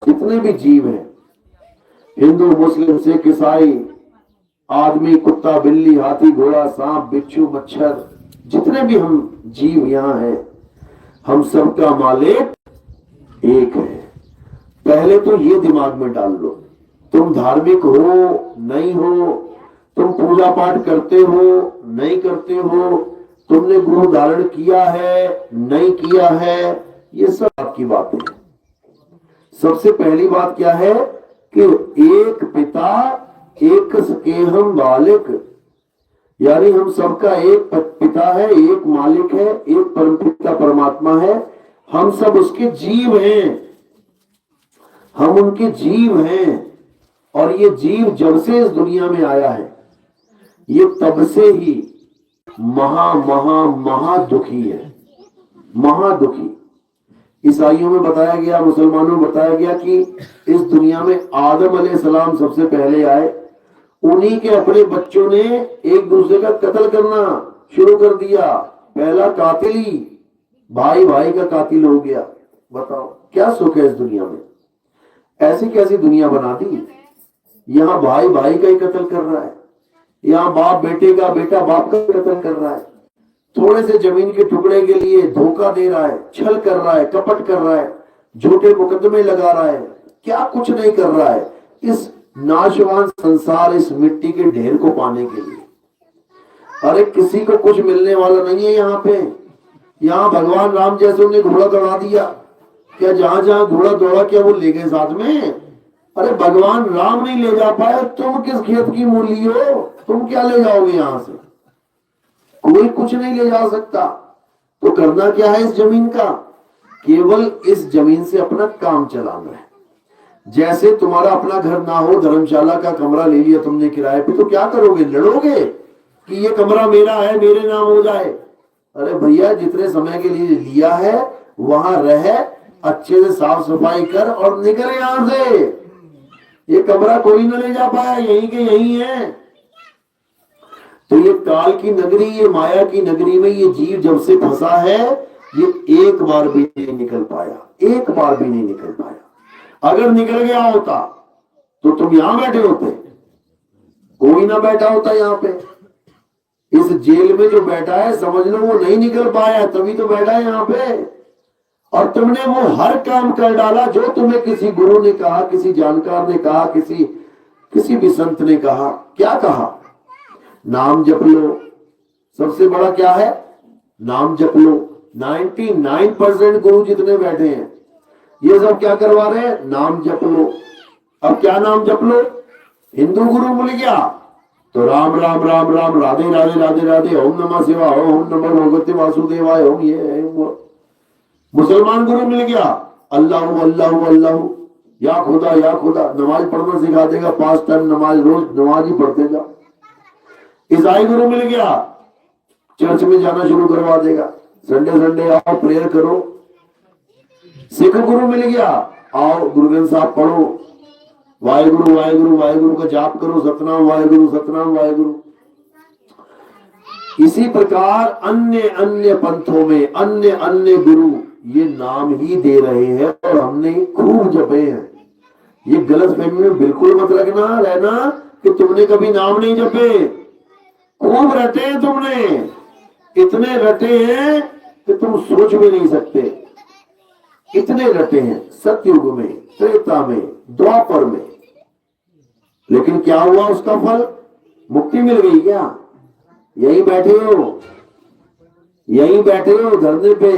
जितने भी जीव हैं, हिंदू मुस्लिम सिख ईसाई, आदमी कुत्ता बिल्ली हाथी घोड़ा सांप बिच्छू मच्छर, जितने भी हम जीव यहाँ हैं, हम सबका मालिक एक है। पहले तो ये दिमाग में डाल लो, तुम धार्मिक हो नहीं हो, तुम पूजा पाठ करते हो नहीं करते हो, तुमने गुरु धारण किया है नहीं किया है, ये सब आपकी बातें हैं। सबसे पहली बात क्या है कि एक पिता एक सकेहम बालिक, यानी हम सबका एक पिता है, एक मालिक है, एक परमपिता परमात्मा है, हम सब उसके जीव हैं, हम उनके जीव हैं। और ये जीव जब से इस दुनिया में आया है, ये तब से ही महा महा महा दुखी है, महादुखी। ईसाइयों में बताया गया, मुसलमानों में बताया गया कि इस दुनिया में आदम अलैहिस्सलाम सबसे पहले आए, उन्हीं के अपने बच्चों ने एक दूसरे का कत्ल करना शुरू कर दिया। पहला कातिल ही भाई भाई का कातिल हो गया। बताओ क्या सुख है इस दुनिया में? ऐसी कैसी दुनिया बना दी, यहाँ भाई भाई का ही कत्ल कर रहा है, यहाँ बाप बेटे का, बेटा बाप का कत्ल कर रहा है, थोड़े से जमीन के टुकड़े के लिए धोखा दे रहा है, छल कर रहा है, कपट कर रहा है, झूठे मुकदमे लगा रहा है, क्या कुछ नहीं कर रहा है इस नाशवान संसार, इस मिट्टी के ढेर को पाने के लिए। अरे किसी को कुछ मिलने वाला नहीं है यहाँ पे। यहाँ भगवान राम जैसे उन्हें घोड़ा दौड़ा दिया, क्या जहां जहां घोड़ा दौड़ा क्या वो ले गए साथ में? अरे भगवान राम नहीं ले जा पाए, तुम किस खेत की मूली हो, तुम क्या ले जाओगे यहां से? कोई कुछ नहीं ले जा सकता। तो करना क्या है इस जमीन का? केवल इस जमीन से अपना काम चलाना है। जैसे तुम्हारा अपना घर ना हो, धर्मशाला का कमरा ले लिया तुमने किराए पे, तो क्या करोगे? लड़ोगे कि ये कमरा मेरा है, मेरे नाम हो जाए। अरे भैया, जितने समय के लिए लिया है वहां रह, अच्छे से साफ सफाई कर और निकल यहां से। ये कमरा कोई न ले जा पाया, यहीं के यहीं है। तो ये काल की नगरी, ये माया की नगरी में ये जीव जब से फंसा है, ये एक बार भी नहीं निकल पाया, एक बार भी नहीं निकल पाया। अगर निकल गया होता तो तुम यहां बैठे होते, कोई ना बैठा होता यहाँ पे। इस जेल में जो बैठा है समझ लो वो नहीं निकल पाया, तभी तो बैठा है यहाँ पे। और तुमने वो हर काम कर डाला जो तुम्हें किसी गुरु ने कहा, किसी जानकार ने कहा, किसी भी संत ने कहा। क्या कहा? नाम जप लो। सबसे बड़ा क्या है? नाम जप लो। 99% गुरु जितने बैठे हैं ये सब क्या करवा रहे हैं? नाम जप लो। अब क्या नाम जप लो? हिंदू गुरु मिल गया तो राम राम राम राम, राधे राधे राधे राधे, ओम नमः शिवाय, ओम नमः भगवते वासुदेवाय, ओम ये वो। मुसलमान गुरु मिल गया, अल्लाह अल्लाह अल्लाह, या खुदा, नमाज पढ़ना सिखा देगा, 5 टाइम नमाज, रोज नमाज ही पढ़ते जा। ईसाई गुरु मिल गया, चर्च में जाना शुरू करवा देगा, संडे संडे आओ प्रेयर करो। सिख गुरु मिल गया, आओ गुरु ग्रंथ साहब पढ़ो, वाहेगुरु वाहेगुरु वाहेगुरु का जाप करो, सतनाम वाहेगुरु सतनाम वाहेगुरु। इसी प्रकार अन्य अन्य पंथों में अन्य अन्य गुरु ये नाम ही दे रहे हैं और हमने खूब जपे हैं। ये गलत फहमी में बिल्कुल मत रहना कि तुमने कभी नाम नहीं जपे। खूब रटे हैं तुमने, इतने रटे हैं कि तुम सोच भी नहीं सकते। इतने रटे हैं सतयुग में, त्रेता में, द्वापर में। लेकिन क्या हुआ उसका फल? मुक्ति मिल गई क्या? यही बैठे हो, यही बैठे हो धरने पे,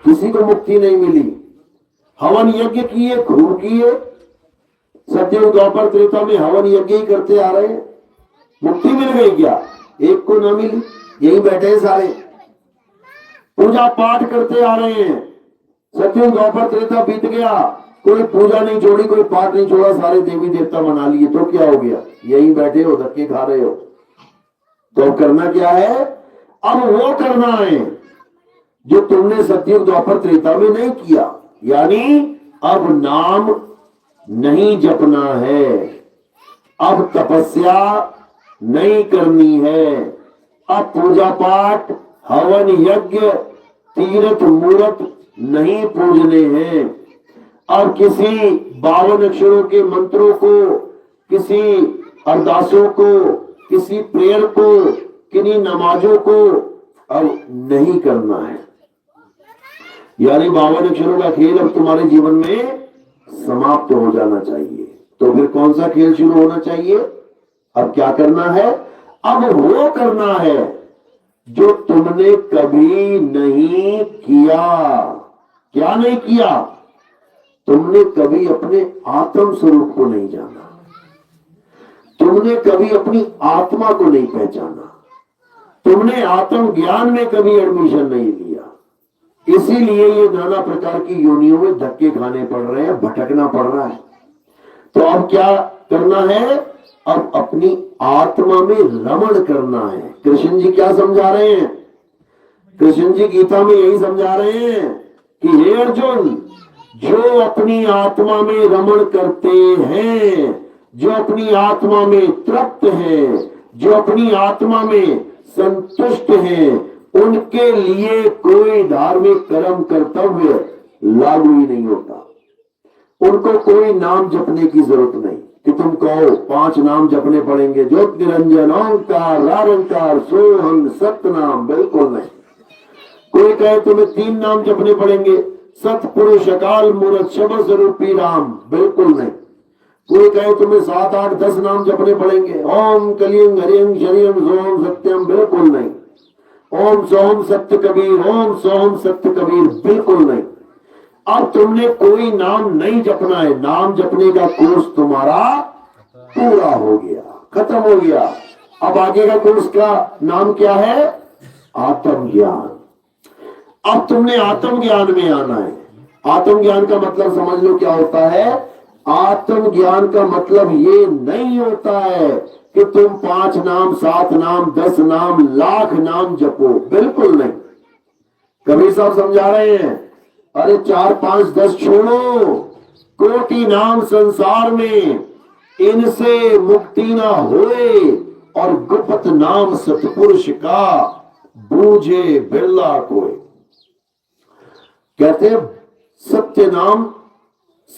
किसी को मुक्ति नहीं मिली। हवन यज्ञ किए, खूब किए, सतयुग द्वापर त्रेता में हवन यज्ञ ही करते आ रहे हैं। मुक्ति मिल गई क्या? एक को ना मिली, यही बैठे हैं सारे। पूजा पाठ करते आ रहे हैं, सतयुग द्वापर त्रेता बीत गया, कोई पूजा नहीं छोड़ी, कोई पाठ नहीं छोड़ा, सारे देवी देवता मना लिए, तो क्या हो गया? यही बैठे हो, धक्के खा रहे हो। तो करना क्या है? अब वो करना है जो तुमने सतयुग द्वापर त्रेता में नहीं किया, यानी अब नाम नहीं जपना है, अब तपस्या नहीं करनी है, अब पूजा पाठ हवन यज्ञ तीर्थ मूर्त नहीं पूजने हैं, और किसी 52 अक्षरों के मंत्रों को, किसी अरदासों को, किसी प्रेयर को, किन्हीं नमाजों को अब नहीं करना है। यानी 52 अक्षरों का खेल अब तुम्हारे जीवन में समाप्त हो जाना चाहिए। तो फिर कौन सा खेल शुरू होना चाहिए? अब क्या करना है? अब वो करना है जो तुमने कभी नहीं किया। क्या नहीं किया? तुमने कभी अपने आत्म स्वरूप को नहीं जाना, तुमने कभी अपनी आत्मा को नहीं पहचाना, तुमने आत्म ज्ञान में कभी एडमिशन नहीं लिया। इसीलिए ये नाना प्रकार की योनियों में धक्के खाने पड़ रहे हैं, भटकना पड़ रहा है। तो अब क्या करना है? अब अपनी आत्मा में रमण करना है। कृष्ण जी क्या समझा रहे हैं? कृष्ण जी गीता में यही समझा रहे हैं कि हे अर्जुन, जो अपनी आत्मा में रमण करते हैं, जो अपनी आत्मा में तृप्त हैं, जो अपनी आत्मा में संतुष्ट हैं, उनके लिए कोई धार्मिक कर्म कर्तव्य लागू ही नहीं होता। उनको कोई नाम जपने की जरूरत नहीं कि तुम कहो 5 नाम जपने पड़ेंगे, ज्योति निरंजन ओंकार निरंकार सोहम सतनाम, बिल्कुल नहीं। कोई कहे तुम्हें 3 नाम जपने पड़ेंगे, सतपुरुष अकाल मूर्त शब्द स्वरूपी राम, बिल्कुल नहीं। कोई कहे तुम्हें 7, 8, 10 नाम जपने पड़ेंगे, ओम कलियं हरियं शरियं सोम सत्यम, बिल्कुल नहीं। ओम सोम सत्य कबीर, ओम सोम सत्य कबीर, बिल्कुल नहीं। अब तुमने कोई नाम नहीं जपना है। नाम जपने का कोर्स तुम्हारा पूरा हो गया, खत्म हो गया। अब आगे का कोर्स का नाम क्या है? आत्मज्ञान। अब तुमने आत्मज्ञान में आना है। आत्मज्ञान का मतलब समझ लो क्या होता है। आत्मज्ञान का मतलब ये नहीं होता है कि तुम 5 नाम, 7 नाम, 10 नाम, लाख नाम जपो, बिल्कुल नहीं। कबीर साहब समझा रहे हैं, अरे 4, 5, 10 छोड़ो, कोटि नाम संसार में, इनसे मुक्ति ना होए, और गुप्त नाम सतपुरुष का बूझे बिरला कोई। कहते सत्य नाम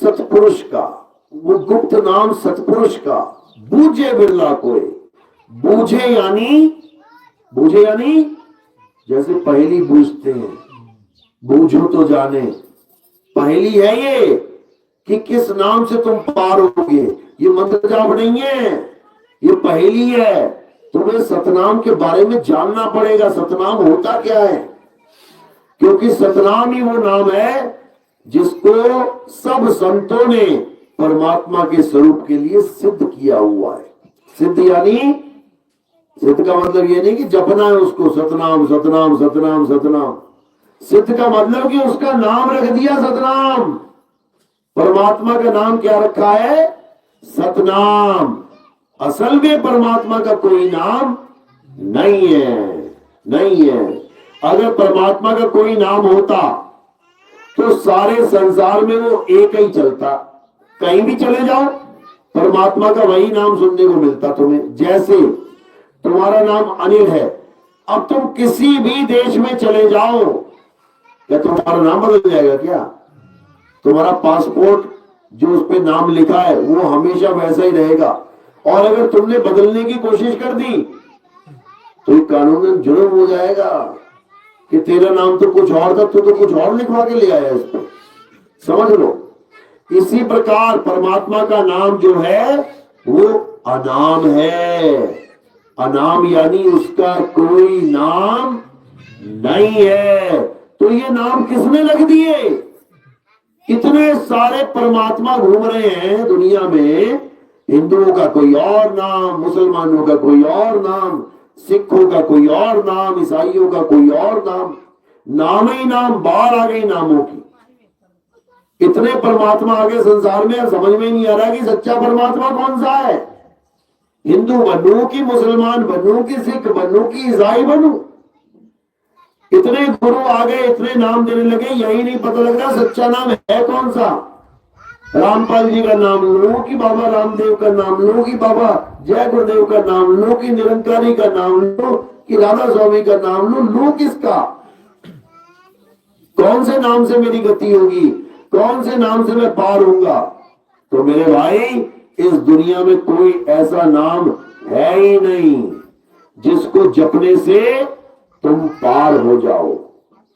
सतपुरुष का, वो गुप्त नाम सतपुरुष का, बूझे बिरला कोई। बूझे यानी जैसे पहेली बूझते हैं, बूझो तो जाने। पहेली है ये कि किस नाम से तुम पार होगे। ये मंत्र जाप नहीं है, ये पहेली है। तुम्हें सतनाम के बारे में जानना पड़ेगा। सतनाम होता क्या है? क्योंकि सतनाम ही वो नाम है जिसको सब संतों ने परमात्मा के स्वरूप के लिए सिद्ध किया हुआ है। सिद्ध यानी, सिद्ध का मतलब ये नहीं कि जपना है उसको, सतनाम सतनाम सतनाम सतनाम। सिद्ध का मतलब कि उसका नाम रख दिया सतनाम। परमात्मा का नाम क्या रखा है? सतनाम। असल में परमात्मा का कोई नाम नहीं है, नहीं है। अगर परमात्मा का कोई नाम होता तो सारे संसार में वो एक ही चलता। कहीं भी चले जाओ परमात्मा का वही नाम सुनने को मिलता तुम्हें। जैसे तुम्हारा नाम अनिल है, अब तुम किसी भी देश में चले जाओ, क्या तुम्हारा नाम बदल जाएगा? क्या तुम्हारा पासपोर्ट जो उस पे नाम लिखा है वो हमेशा वैसा ही रहेगा। और अगर तुमने बदलने की कोशिश कर दी तो एक कानूनन जुर्म हो जाएगा कि तेरा नाम तो कुछ और था, तो कुछ और लिखवा के ले आया इस पे। समझ लो। इसी प्रकार परमात्मा का नाम जो है वो अनाम है। अनाम यानी उसका कोई नाम नहीं है। तो ये नाम किसने लग दिए? इतने सारे परमात्मा घूम रहे हैं दुनिया में। हिंदुओं का कोई और नाम, मुसलमानों का कोई और नाम, सिखों का कोई और नाम, ईसाइयों का कोई और नाम। नाम ही नाम, बाढ़ आ गई नामों की। इतने परमात्मा आ गए संसार में, समझ में नहीं आ रहा कि सच्चा परमात्मा कौन सा है। हिंदू बनूं कि मुसलमान बनूं कि सिख बनूं कि ईसाई बनूं। इतने गुरु आ गए, इतने नाम देने लगे, यही नहीं पता लग रहा सच्चा नाम है कौन सा। रामपाल जी का नाम लो कि बाबा रामदेव का नाम लो कि बाबा जय गुरुदेव का नाम लो कि निरंकारी का नाम लो कि राधा स्वामी का नाम लो। लो किसका? कौन से नाम से मेरी गति होगी? कौन से नाम से मैं पार होऊंगा? तो मेरे भाई, इस दुनिया में कोई ऐसा नाम है ही नहीं जिसको जपने से तुम पार हो जाओ।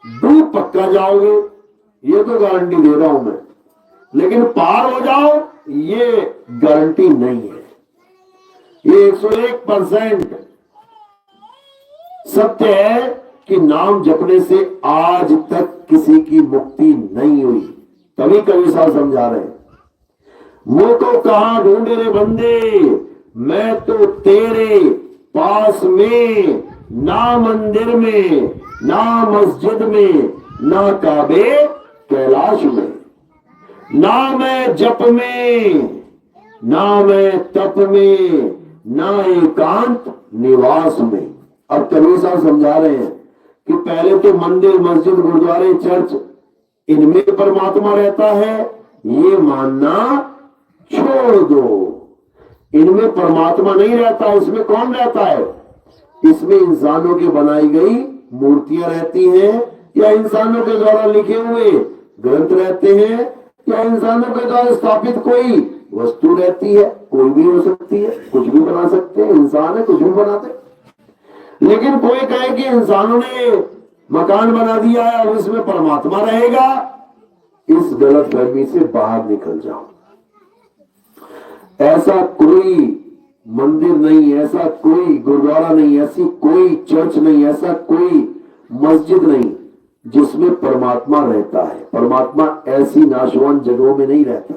डूब पक्का जाओगे, ये तो गारंटी दे रहा हूं मैं, लेकिन पार हो जाओ ये गारंटी नहीं है। ये 101% सत्य है कि नाम जपने से आज तक किसी की मुक्ति नहीं हुई। तभी कवि साहब समझा रहे हैं, मुंह को कहां ढूंढे रे बंदे, मैं तो तेरे पास में, ना मंदिर में, ना मस्जिद में, ना काबे कैलाश में, ना मैं जप में, ना मैं तप में, ना एकांत निवास में। अब कबीर साहब समझा रहे हैं कि पहले तो मंदिर, मस्जिद, गुरुद्वारे, चर्च, इनमें परमात्मा रहता है, ये मानना छोड़ दो। इनमें परमात्मा नहीं रहता। इसमें कौन रहता है? इसमें इंसानों की बनाई गई मूर्तियां रहती हैं, या इंसानों के द्वारा लिखे हुए ग्रंथ रहते हैं, या इंसानों के द्वारा स्थापित कोई वस्तु रहती है। कोई भी हो सकती है, कुछ भी बना सकते हैं, इंसान है, कुछ भी बनाते। लेकिन कोई कहे कि इंसानों ने मकान बना दिया है, अब इसमें परमात्मा रहेगा, इस गलत फहमी से बाहर निकल जाओ। ऐसा कोई मंदिर नहीं, ऐसा कोई गुरुद्वारा नहीं, ऐसी कोई चर्च नहीं, ऐसा कोई मस्जिद नहीं जिसमें परमात्मा रहता है। परमात्मा ऐसी नाशवान जगहों में नहीं रहता।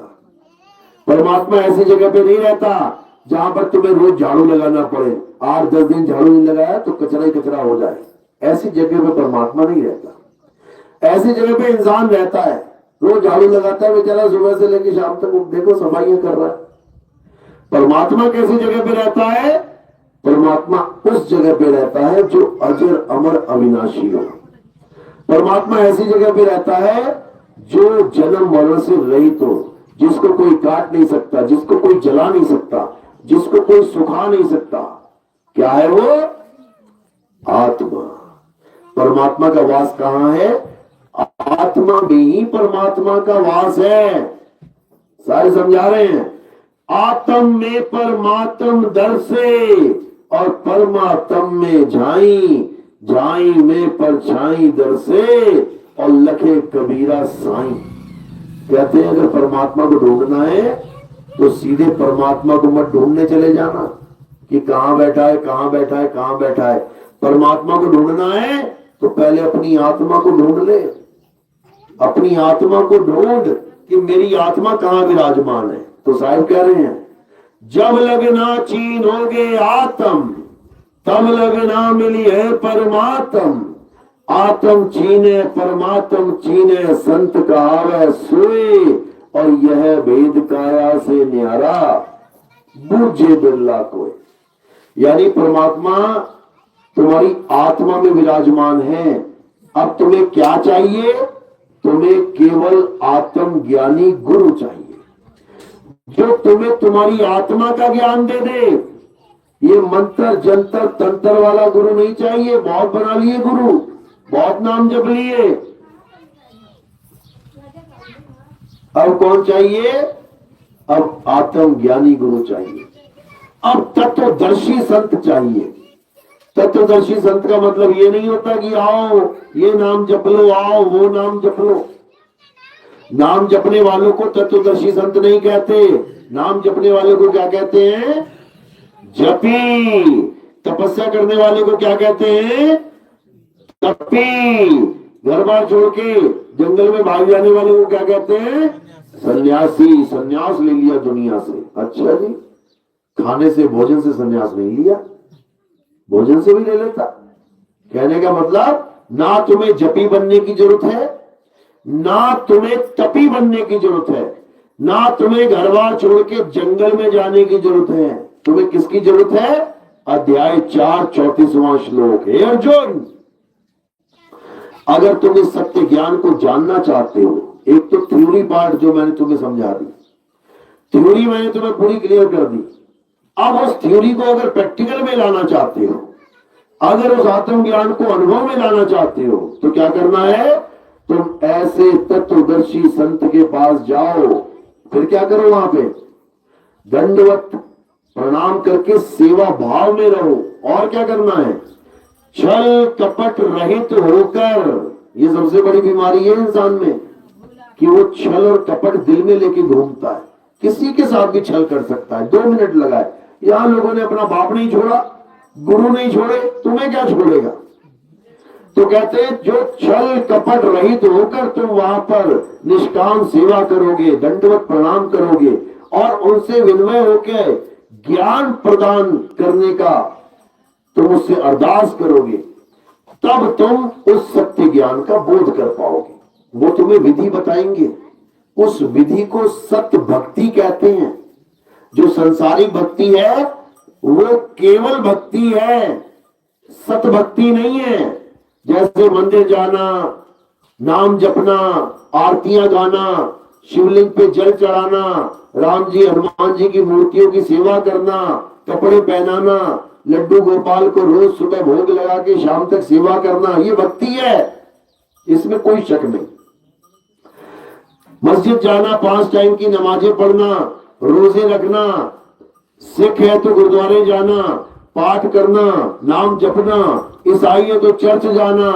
परमात्मा ऐसी जगह पे नहीं रहता जहां पर तुम्हें रोज झाड़ू लगाना पड़े। 8-10 दिन झाड़ू नहीं लगाया तो कचरा ही कचरा हो जाए, ऐसी जगह पे परमात्मा नहीं रहता। ऐसी जगह पे इंसान रहता है, रोज झाड़ू लगाता है बेचारा, सुबह से लेकर शाम तक देखो सफाइयां कर रहा है। परमात्मा कैसी जगह पे रहता है? परमात्मा उस जगह पे रहता है जो अजर अमर अविनाशी हो। परमात्मा ऐसी जगह पे रहता है जो जन्म मरण से रहित हो, जिसको कोई काट नहीं सकता, जिसको कोई जला नहीं सकता, जिसको कोई सुखा नहीं सकता। क्या है वो? आत्मा। परमात्मा का वास कहां है? आत्मा में ही परमात्मा का वास है। सारे समझा रहे हैं, आत्म में परमात्म दर्शे और परमात्म में झाई, झाई में परछाई दर्शे और लखे कबीरा साई। कहते हैं अगर परमात्मा को ढूंढना है तो सीधे परमात्मा को मत ढूंढने चले जाना कि कहां बैठा है, कहां बैठा है, कहां बैठा है। परमात्मा को ढूंढना है तो पहले अपनी आत्मा को ढूंढ ले। अपनी आत्मा को ढूंढ कि मेरी आत्मा कहां विराजमान है। तो साहिब कह रहे हैं, जब लगना चीनोगे आत्म, तब लगना मिली है परमात्म। आत्म चीने परमात्म चीने, संत कहावे सोए, और यह भेद काया से न्यारा, बूझे बिरला कोई। यानी परमात्मा तुम्हारी आत्मा में विराजमान है। अब तुम्हें क्या चाहिए? तुम्हें केवल आत्म ज्ञानी गुरु चाहिए जो तुम्हें तुम्हारी आत्मा का ज्ञान दे दे। ये मंत्र जंतर तंत्र वाला गुरु नहीं चाहिए। बहुत बना लिए गुरु, बहुत नाम जप लिए। अब कौन चाहिए? अब आत्म ज्ञानी गुरु चाहिए। अब तत्वदर्शी संत चाहिए। तत्वदर्शी संत का मतलब ये नहीं होता कि आओ ये नाम जप लो, आओ वो नाम जप लो। नाम जपने वालों को तत्वदर्शी संत नहीं कहते। नाम जपने वाले को क्या कहते हैं? जपी। तपस्या करने वाले को क्या कहते हैं? तपी। घर बार छोड़ के जंगल में भाग जाने वाले को क्या कहते हैं? सन्यासी। सन्यास ले लिया दुनिया से। अच्छा जी, खाने से, भोजन से सन्यास नहीं लिया, भोजन से भी ले लेता। कहने का मतलब, ना तुम्हें जपी बनने की जरूरत है, ना तुम्हें तपी बनने की जरूरत है, ना तुम्हें घर बार छोड़ के जंगल में जाने की जरूरत है। तुम्हें किसकी जरूरत है? अध्याय 4 34वां श्लोक। हे अर्जुन, अगर तुम इस सत्य ज्ञान को जानना चाहते हो, एक तो थ्योरी पार्ट जो मैंने तुम्हें समझा दी, थ्योरी मैंने तुम्हें पूरी क्लियर कर दी। अब उस थ्योरी को अगर प्रैक्टिकल में लाना चाहते हो, अगर उस आत्म ज्ञान को अनुभव में लाना चाहते हो, तो क्या करना है? तुम ऐसे तत्वदर्शी संत के पास जाओ, फिर क्या करो? वहां पे दंडवत प्रणाम करके सेवा भाव में रहो। और क्या करना है? छल कपट रहित होकर, ये सबसे बड़ी बीमारी है इंसान में कि वो छल और कपट दिल में लेके घूमता है। किसी के साथ भी छल कर सकता है, 2 मिनट लगाए। यहां लोगों ने अपना बाप नहीं छोड़ा, गुरु नहीं छोड़े, तुम्हें क्या छोड़ेगा? तो कहते हैं जो छल कपट रहित होकर तुम वहां पर निष्काम सेवा करोगे, दंडवत प्रणाम करोगे और उनसे विनिमय होकर ज्ञान प्रदान करने का तुम उससे अरदास करोगे, तब तुम उस सत्य ज्ञान का बोध कर पाओगे। वो तुम्हें विधि बताएंगे, उस विधि को सत्य भक्ति कहते हैं। जो संसारिक भक्ति है वो केवल भक्ति है, सत भक्ति नहीं है। जैसे मंदिर जाना, नाम जपना, आरतियां गाना, शिवलिंग पे जल चढ़ाना, राम जी हनुमान जी की मूर्तियों की सेवा करना, कपड़े पहनाना, लड्डू गोपाल को रोज सुबह भोग लगा के शाम तक सेवा करना, ये भक्ति है, इसमें कोई शक नहीं। मस्जिद जाना, 5 टाइम की नमाजें पढ़ना, रोजे रखना, सिख है तो गुरुद्वारे जाना, पाठ करना, नाम जपना, ईसाई है तो चर्च जाना,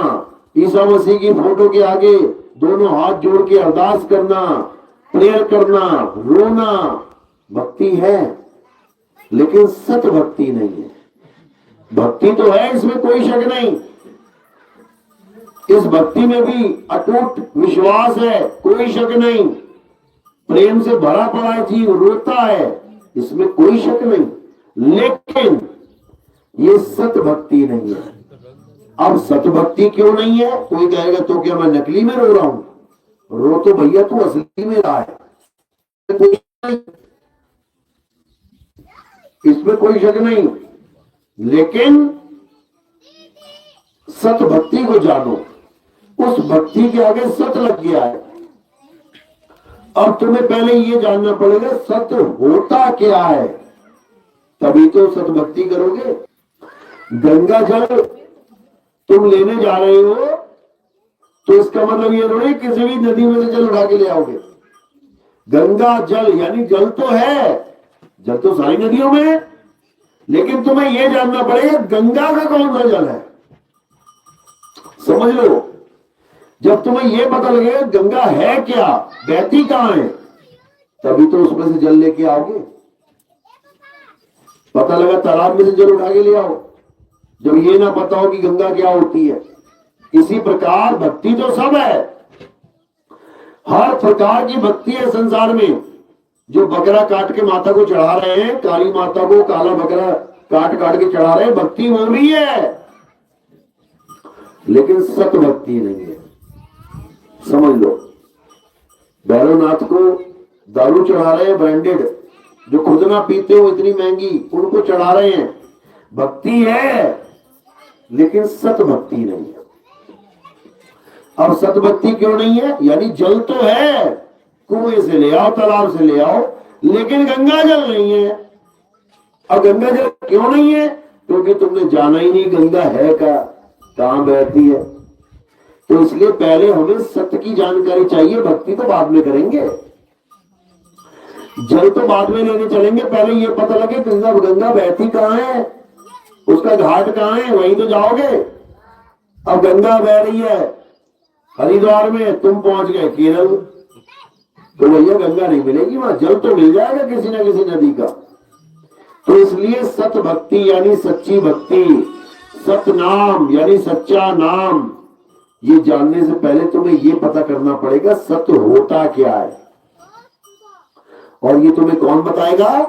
ईसा मसीह की फोटो के आगे दोनों हाथ जोड़ के अरदास करना, प्रेयर करना, रोना, भक्ति है, लेकिन सत भक्ति नहीं है। भक्ति तो है, इसमें कोई शक नहीं। इस भक्ति में भी अटूट विश्वास है, कोई शक नहीं। प्रेम से भरा पड़ा है, जीव रोता है, इसमें कोई शक नहीं। लेकिन ये सत भक्ति नहीं है। अब सत भक्ति क्यों नहीं है? कोई कहेगा तो क्या मैं नकली में रो रहा हूं? रो तो भैया तू असली में रहा है, इसमें कोई शक नहीं। लेकिन सत भक्ति को जानो, उस भक्ति के आगे सत लग गया है। अब तुम्हें पहले ये जानना पड़ेगा सत होता क्या है, तभी तो सत भक्ति करोगे। गंगा जल तुम लेने जा रहे हो तो इसका मतलब ये थोड़ी किसी भी नदी में से जल उठा के ले आओगे। गंगा जल यानी जल तो है, जल तो सारी नदियों में है, लेकिन तुम्हें यह जानना पड़ेगा गंगा का कौन सा जल है। समझ लो, जब तुम्हें यह पता लगेगा गंगा है क्या, बहती कहां है, तभी तो उसमें से जल लेके आओगे। पता लगा तालाब में से जल उठा के ले आओ, जब ये ना पता हो कि गंगा क्या होती है। इसी प्रकार भक्ति तो सब है, हर प्रकार की भक्ति है संसार में। जो बकरा काट के माता को चढ़ा रहे हैं, काली माता को काला बकरा काट काट के चढ़ा रहे हैं, भक्ति हो रही है, लेकिन सत भक्ति नहीं है। समझ लो, भैरवनाथ को दारू चढ़ा रहे हैं ब्रांडेड, जो खुद ना पीते हो इतनी महंगी, उनको चढ़ा रहे हैं, भक्ति है, लेकिन सत भक्ति नहीं है। अब सत भक्ति क्यों नहीं है? यानी जल तो है, कुएं से ले आओ, तालाब से ले आओ, लेकिन गंगा जल नहीं है। अब गंगा जल क्यों नहीं है? क्योंकि तुमने जाना ही नहीं गंगा है का, कहां बहती है। तो इसलिए पहले हमें सत्य की जानकारी चाहिए, भक्ति तो बाद में करेंगे, जल तो बाद में लेने चलेंगे। पहले ये पता लगे गंगा गंगा बहती कहां है, उसका घाट कहां है, वहीं तो जाओगे। अब गंगा बह रही है हरिद्वार में, तुम पहुंच गए केरल, तो भैया गंगा नहीं मिलेगी वहां, जल तो मिल जाएगा किसी ना किसी नदी का। तो इसलिए सत भक्ति यानी सच्ची भक्ति, सत नाम यानी सच्चा नाम, ये जानने से पहले तुम्हें ये पता करना पड़ेगा सत्य होता क्या है। और ये तुम्हें कौन बताएगा?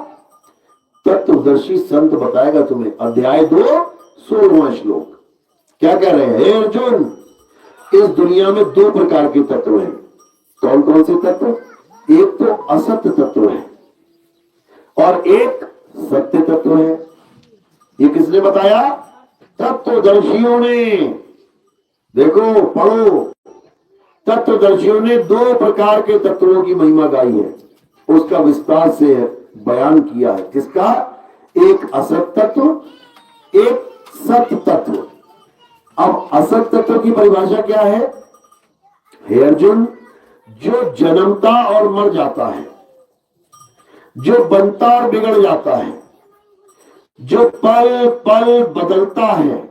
तत्वदर्शी संत बताएगा तुम्हें। अध्याय 2 16वां श्लोक क्या कह रहे हैं? हे अर्जुन, इस दुनिया में 2 प्रकार के तत्व हैं। कौन कौन से तत्व? एक तो असत्य तत्व है और एक सत्य तत्व है। ये किसने बताया? तत्वदर्शियों ने। देखो, पढ़ो, तत्वदर्शियों ने 2 प्रकार के तत्वों की महिमा गाई है, उसका विस्तार से बयान किया है। किसका? एक असत तत्व, एक सत्य तत्व। अब असत तत्व की परिभाषा क्या है? हे अर्जुन, जो जन्मता और मर जाता है, जो बनता और बिगड़ जाता है, जो पल पल बदलता है,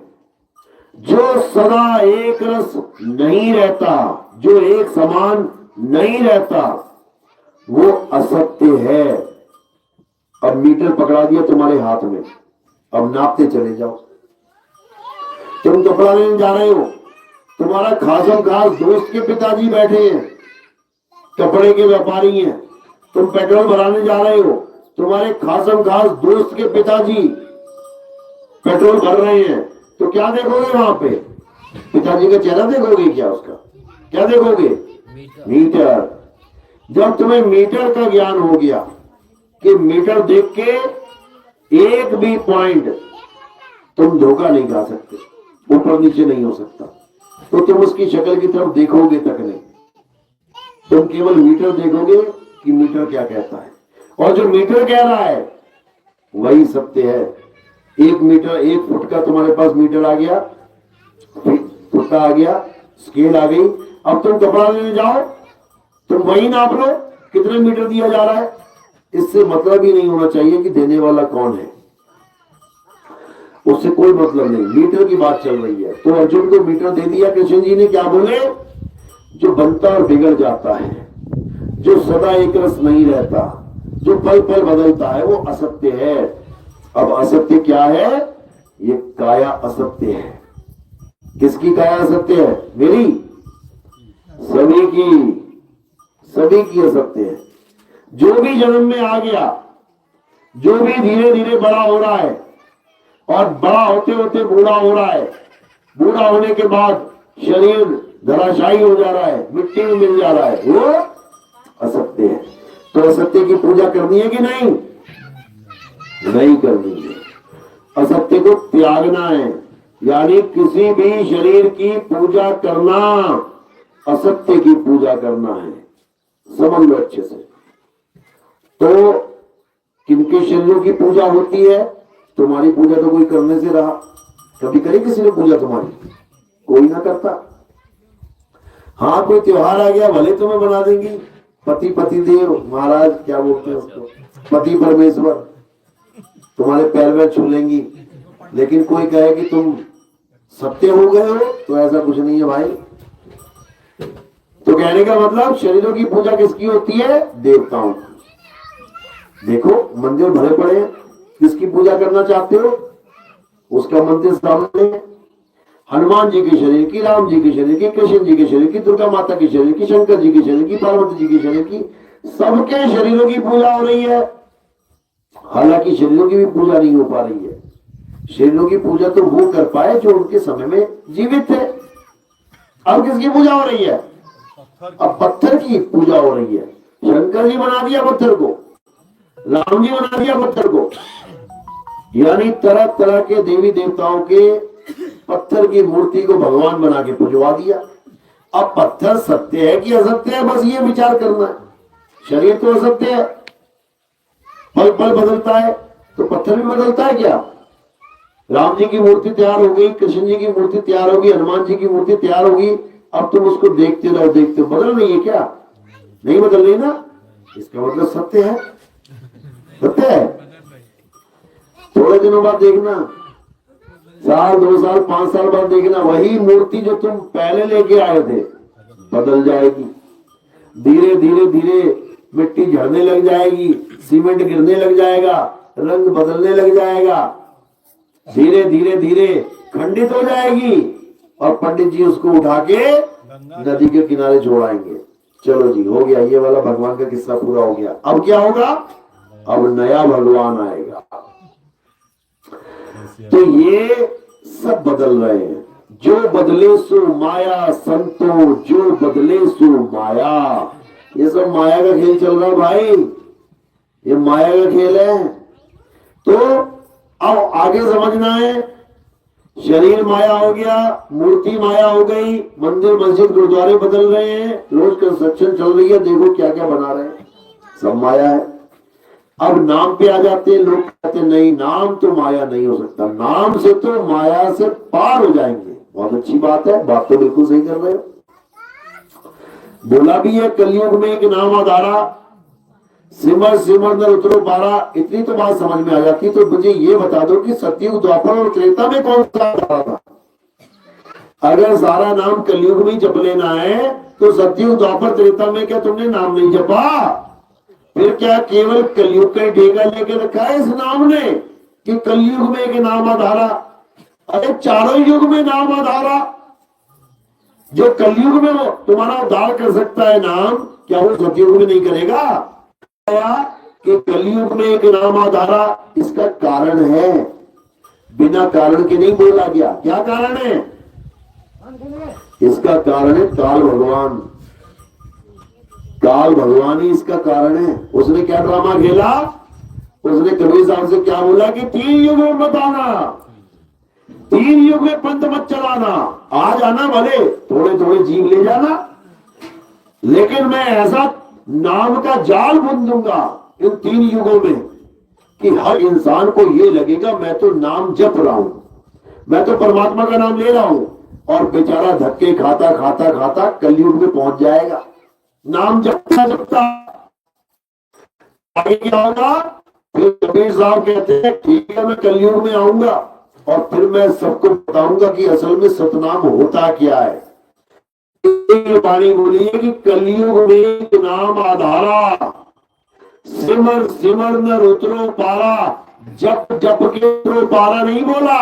जो सदा एक रस नहीं रहता, जो एक समान नहीं रहता, वो असत्य है। अब मीटर पकड़ा दिया तुम्हारे हाथ में, अब नापते चले जाओ। तुम कपड़ा लेने जा रहे हो, तुम्हारा खासम खास दोस्त के पिताजी बैठे हैं, कपड़े के व्यापारी हैं। तुम पेट्रोल भराने जा रहे हो, तुम्हारे खासम खास दोस्त के पिताजी पेट्रोल भर रहे हैं, तो क्या देखोगे वहां पे? पिताजी का चेहरा देखोगे क्या? उसका क्या देखोगे? मीटर। जब तुम्हें मीटर का ज्ञान हो गया कि मीटर देख के एक भी पॉइंट तुम धोखा नहीं खा सकते, ऊपर नीचे नहीं हो सकता, तो तुम उसकी शक्ल की तरफ देखोगे तक नहीं। तुम केवल मीटर देखोगे कि मीटर क्या कहता है, और जो मीटर कह रहा है वही सत्य है। एक मीटर, एक फुट का तुम्हारे पास मीटर आ गया, फुटा आ गया, स्केल आ गई। अब तुम कपड़ा लेने जाओ, तुम वही नाप लो कितने मीटर दिया जा रहा है। इससे मतलब ही नहीं होना चाहिए कि देने वाला कौन है, उससे कोई मतलब नहीं, मीटर की बात चल रही है। तो अर्जुन को मीटर दे दिया। कृष्ण जी ने क्या बोले? जो बनता और बिगड़ जाता है, जो सदा एक रस नहीं रहता, जो पल पल बदलता है, वो असत्य है। अब असत्य क्या है? ये काया असत्य है। किसकी काया असत्य है? मेरी, सभी की, सभी की असत्य है। जो भी जन्म में आ गया, जो भी धीरे धीरे बड़ा हो रहा है, और बड़ा होते होते बूढ़ा हो रहा है, बूढ़ा होने के बाद शरीर धराशायी हो जा रहा है, मिट्टी में मिल जा रहा है, वो असत्य है। तो असत्य की पूजा करनी है कि नहीं? नहीं करनी है। असत्य को त्यागना है, यानी किसी भी शरीर की पूजा करना असत्य की पूजा करना है। समझ लो अच्छे से। तो किनके शरीरों की पूजा होती है? तुम्हारी पूजा तो कोई करने से रहा। कभी करी किसी ने पूजा तुम्हारी? कोई ना करता। हाँ, कोई त्योहार आ गया, भले तुम्हें बना देंगी पति पति देव महाराज, क्या बोलते हैं उसको, पति परमेश्वर, तुम्हारे पैर में छू लेंगी। लेकिन कोई कहे कि तुम सत्य हो गए हो, तो ऐसा कुछ नहीं है भाई। तो कहने का मतलब शरीरों की पूजा किसकी होती है? देवताओं की। देखो मंदिर भरे पड़े हैं, किसकी पूजा करना चाहते हो? उसका मंदिर सामने, हनुमान जी के शरीर की, राम जी के शरीर की, कृष्ण जी के शरीर की, दुर्गा माता के शरीर की, शंकर जी के शरीर की, पार्वती जी के शरीर की, सबके शरीरों की पूजा हो रही है। हालांकि शरीरों की भी पूजा नहीं हो पा रही है। शरीरों की पूजा तो वो कर पाए जो उनके समय में जीवित थे। अब किसकी पूजा हो रही है? अब पत्थर की पूजा हो रही है। शंकर जी बना दिया पत्थर को, राम जी बना दिया पत्थर को, यानी तरह तरह के देवी देवताओं के पत्थर की मूर्ति को भगवान बना के पुजवा दिया। अब पत्थर सत्य है कि असत्य है, बस ये विचार करना है। शरीर तो असत्य है, पल पल बदलता है, तो पत्थर भी बदलता है क्या? राम जी की मूर्ति तैयार हो गई, कृष्ण जी की मूर्ति तैयार होगी, हनुमान जी की मूर्ति तैयार होगी, अब तुम उसको देखते रहो, देखते हो, बदल रही है क्या? नहीं बदल रही ना। इसका मतलब सत्य है, सत्य है। थोड़े दिनों बाद देखना, साल 2 साल 5 साल बाद देखना, वही मूर्ति जो तुम पहले लेके आए थे बदल जाएगी। धीरे धीरे धीरे मिट्टी झड़ने लग जाएगी, सीमेंट गिरने लग जाएगा, रंग बदलने लग जाएगा, धीरे धीरे धीरे खंडित हो जाएगी, और पंडित जी उसको उठा के नदी के किनारे छोड़ाएंगे। चलो जी, हो गया ये वाला भगवान का किस्सा पूरा हो गया। अब क्या होगा? अब नया भगवान आएगा। तो ये सब बदल रहे हैं। जो बदले सो माया संतो, जो बदले सो माया। ये सब माया का खेल चल रहा है भाई, ये माया का खेल है। तो अब आगे समझना है, शरीर माया हो गया, मूर्ति माया हो गई, मंदिर मस्जिद गुरुद्वारे बदल रहे हैं, रोज कंस्ट्रक्शन चल रही है, देखो क्या क्या बना रहे हैं, सब माया है। अब नाम पे आ जाते हैं लोग, कहते हैं नहीं नाम तो माया नहीं हो सकता, नाम से तो माया से पार हो जाएंगे। बहुत अच्छी बात है, बात तो बिल्कुल सही कर रहे हो। बोला भी है कलयुग में एक नाम आधारा, सिमर सिमर नर उतरो पारा। इतनी तो बात समझ में आ जाती। तो मुझे ये बता दो कि सतयुग द्वापर और त्रेता में कौन सा आधारा था? अगर सारा नाम कलयुग में जप लेना है तो सतयुग द्वापर त्रेता में क्या तुमने नाम नहीं जपा? फिर क्या केवल कलयुग का ढेगा लेके रखा है इस नाम ने कि कलयुग में एक नाम आधारा? अरे चारों युग में नाम आधारा। जो कलयुग में वो तुम्हारा उद्धार कर सकता है नाम, क्या वो सतयुग में नहीं करेगा? कि कलयुग में एक नाम आधारा, इसका कारण है, बिना कारण के नहीं बोला गया। क्या कारण है? इसका कारण है काल भगवान। काल भगवान ही इसका कारण है। उसने क्या ड्रामा खेला? उसने कबीर साहब से क्या बोला कि 3 युग में मत आना, 3 युग में पंथ मत चलाना। आ जाना भले, थोड़े थोड़े जीव ले जाना, लेकिन मैं ऐसा नाम का जाल बुन दूंगा इन 3 युगों में कि हर इंसान को ये लगेगा मैं तो नाम जप रहा हूं, मैं तो परमात्मा का नाम ले रहा हूं, और बेचारा धक्के खाता खाता खाता कलयुग में पहुंच जाएगा। नाम जपता जपता आगे क्या होगा? फिर कबीर साहब कहते हैं ठीक है मैं कलयुग में आऊंगा और फिर मैं सबको बताऊंगा कि असल में सतनाम होता क्या है। वाणी बोली है कि कलयुग में नाम आधारा, सिमर सिमर न उतरो पारा। जप जप के उतरो पारा नहीं बोला,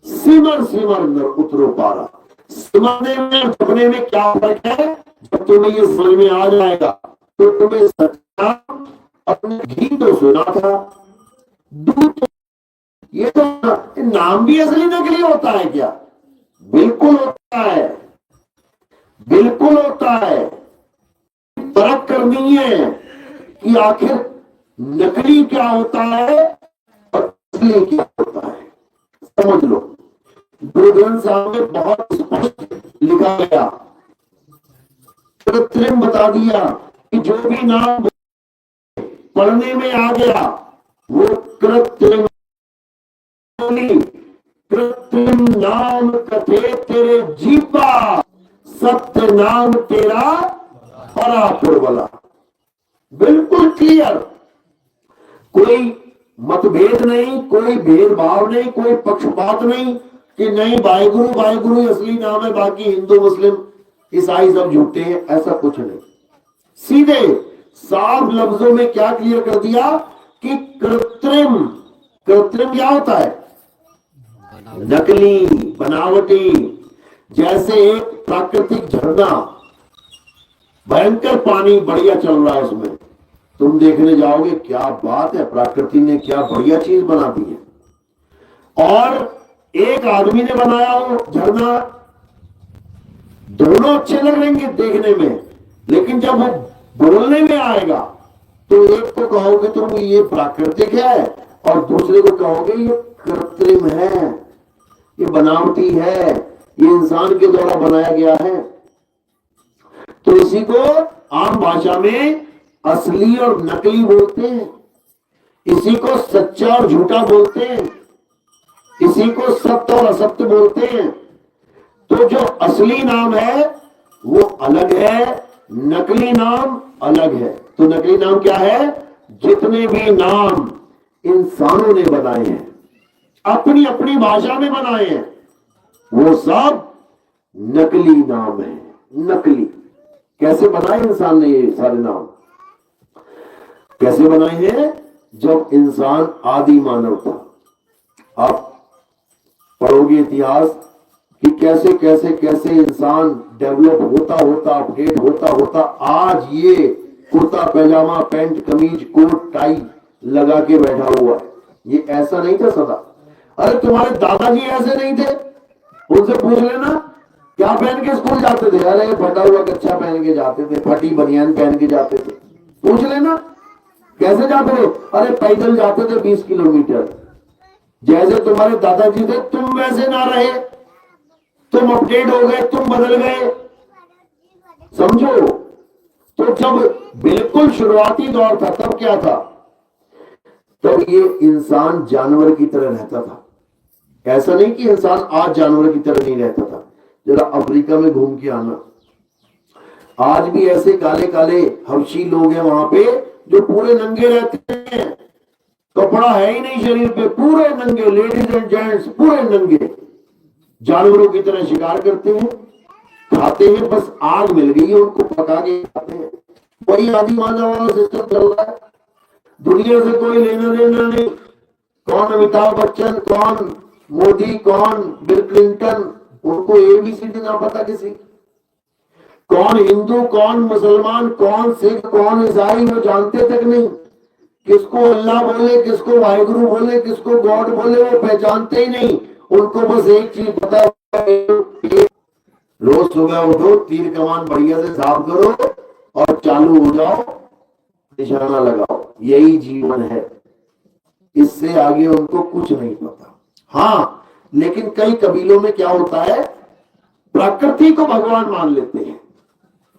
सिमर सिमर न उतरो पारा। सिमरने में जपने में क्या फर्क है? जब तुम्हें ये समझ में आ जाएगा तो तुम्हें सत्नाम अपने घी तो सुना था, दूध ये तो नाम भी असली नकली होता है क्या? बिल्कुल होता है, बिल्कुल होता है। परख करनी है कि आखिर नकली क्या होता है और असली क्या होता है। समझ लो, गुरु ग्रंथ साहब में बहुत स्पष्ट लिखा गया, कृत्रिम बता दिया कि जो भी नाम पढ़ने में आ गया वो कृत्रिम। कृत्रिम नाम कथे तेरे जीवा, सत्य नाम तेरा परापुर वाला। बिल्कुल क्लियर, कोई मतभेद नहीं, कोई भेदभाव नहीं, कोई पक्षपात नहीं कि नहीं वाहिगुरु वाहिगुरु असली नाम है, बाकी हिंदू मुस्लिम ईसाई सब झूठे हैं, ऐसा कुछ नहीं। सीधे साफ लफ्जों में क्या क्लियर कर दिया कि कृत्रिम, कृत्रिम क्या होता है? नकली, बनावटी। जैसे एक प्राकृतिक झरना, भयंकर पानी बढ़िया चल रहा है, उसमें तुम देखने जाओगे क्या बात है, प्रकृति ने क्या बढ़िया चीज बना दी है। और एक आदमी ने बनाया हो झरना, दोनों अच्छे लगेंगे देखने में, लेकिन जब वो बोलने में आएगा तो एक को कहोगे तुम ये प्राकृतिक है और दूसरे को कहोगे ये कृत्रिम है, ये बनावटी है, ये इंसान के द्वारा बनाया गया है। तो इसी को आम भाषा में असली और नकली बोलते हैं, इसी को सच्चा और झूठा बोलते हैं, इसी को सत्य और असत्य बोलते हैं। तो जो असली नाम है वो अलग है, नकली नाम अलग है। तो नकली नाम क्या है? जितने भी नाम इंसानों ने बनाए हैं, अपनी अपनी भाषा में बनाए हैं, वो सब नकली नाम है। नकली कैसे बनाए इंसान ने? ये सारे नाम कैसे बनाए हैं? जब इंसान आदि मानव था। आप पढ़ोगे इतिहास कि कैसे कैसे कैसे इंसान डेवलप होता होता, अपडेट होता होता आज ये कुर्ता पैजामा पैंट कमीज कोट टाई लगा के बैठा हुआ है। ये ऐसा नहीं था सदा। अरे तुम्हारे दादाजी ऐसे नहीं थे, उनसे पूछ लेना क्या पहन के स्कूल जाते थे? अरे फटा हुआ कच्छा पहन के जाते थे, फटी बनियान पहन के जाते थे। पूछ लेना कैसे जाते थे? अरे पैदल जाते थे 20 किलोमीटर। जैसे तुम्हारे दादाजी थे तुम वैसे ना रहे, तुम अपडेट हो गए, तुम बदल गए, समझो। तो जब बिल्कुल शुरुआती दौर था तब क्या था? तब ये इंसान जानवर की तरह रहता था। ऐसा नहीं कि इंसान आज जानवर की तरह नहीं रहता था। जरा अफ्रीका में घूम के आना, आज भी ऐसे काले काले हबशी लोग हैं वहां पे जो पूरे नंगे रहते हैं, कपड़ा है ही नहीं शरीर पे, पूरे नंगे, लेडीज एंड जेंट्स पूरे नंगे, जानवरों की तरह शिकार करते हैं, खाते हैं, बस आग मिल गई है उनको पका के खाते हैं। वही आदि मानव वाला सिस्टम चल रहा है, दुनिया से कोई लेना देना नहीं। कौन अमिताभ बच्चन, कौन मोदी, कौन बिल क्लिंटन, उनको एबीसीडी ना पता किसी। कौन हिंदू, कौन मुसलमान, कौन सिख, कौन ईसाई, वो जानते तक नहीं। किसको अल्लाह बोले, किसको वाहिगुरु बोले, किसको गॉड बोले, वो पहचानते ही नहीं। उनको बस एक चीज पता है, रोज सुबह उठो, तीर कमान बढ़िया से साफ करो और चालू हो जाओ, निशाना लगाओ, यही जीवन है। इससे आगे उनको कुछ नहीं पता। हाँ, लेकिन कई कबीलों में क्या होता है, प्रकृति को भगवान मान लेते हैं।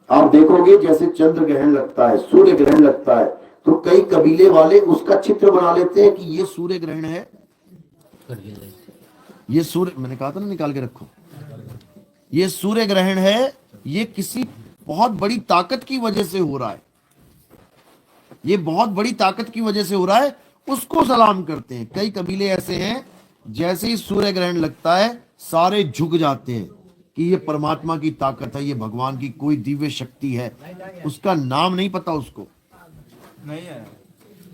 आप देखोगे जैसे चंद्र ग्रहण लगता है, सूर्य ग्रहण लगता है, तो कई कबीले वाले उसका चित्र बना लेते हैं कि ये सूर्य ग्रहण है, ये सूर्य, मैंने कहा था ना निकाल के रखो, ये सूर्य ग्रहण है, ये किसी बहुत बड़ी ताकत की वजह से हो रहा है, ये बहुत बड़ी ताकत की वजह से हो रहा है, उसको सलाम करते हैं। कई कबीले ऐसे हैं, जैसे ही सूर्य ग्रहण लगता है सारे झुक जाते हैं कि ये परमात्मा की ताकत है, ये भगवान की कोई दिव्य शक्ति है। उसका नाम नहीं पता उसको, नहीं है।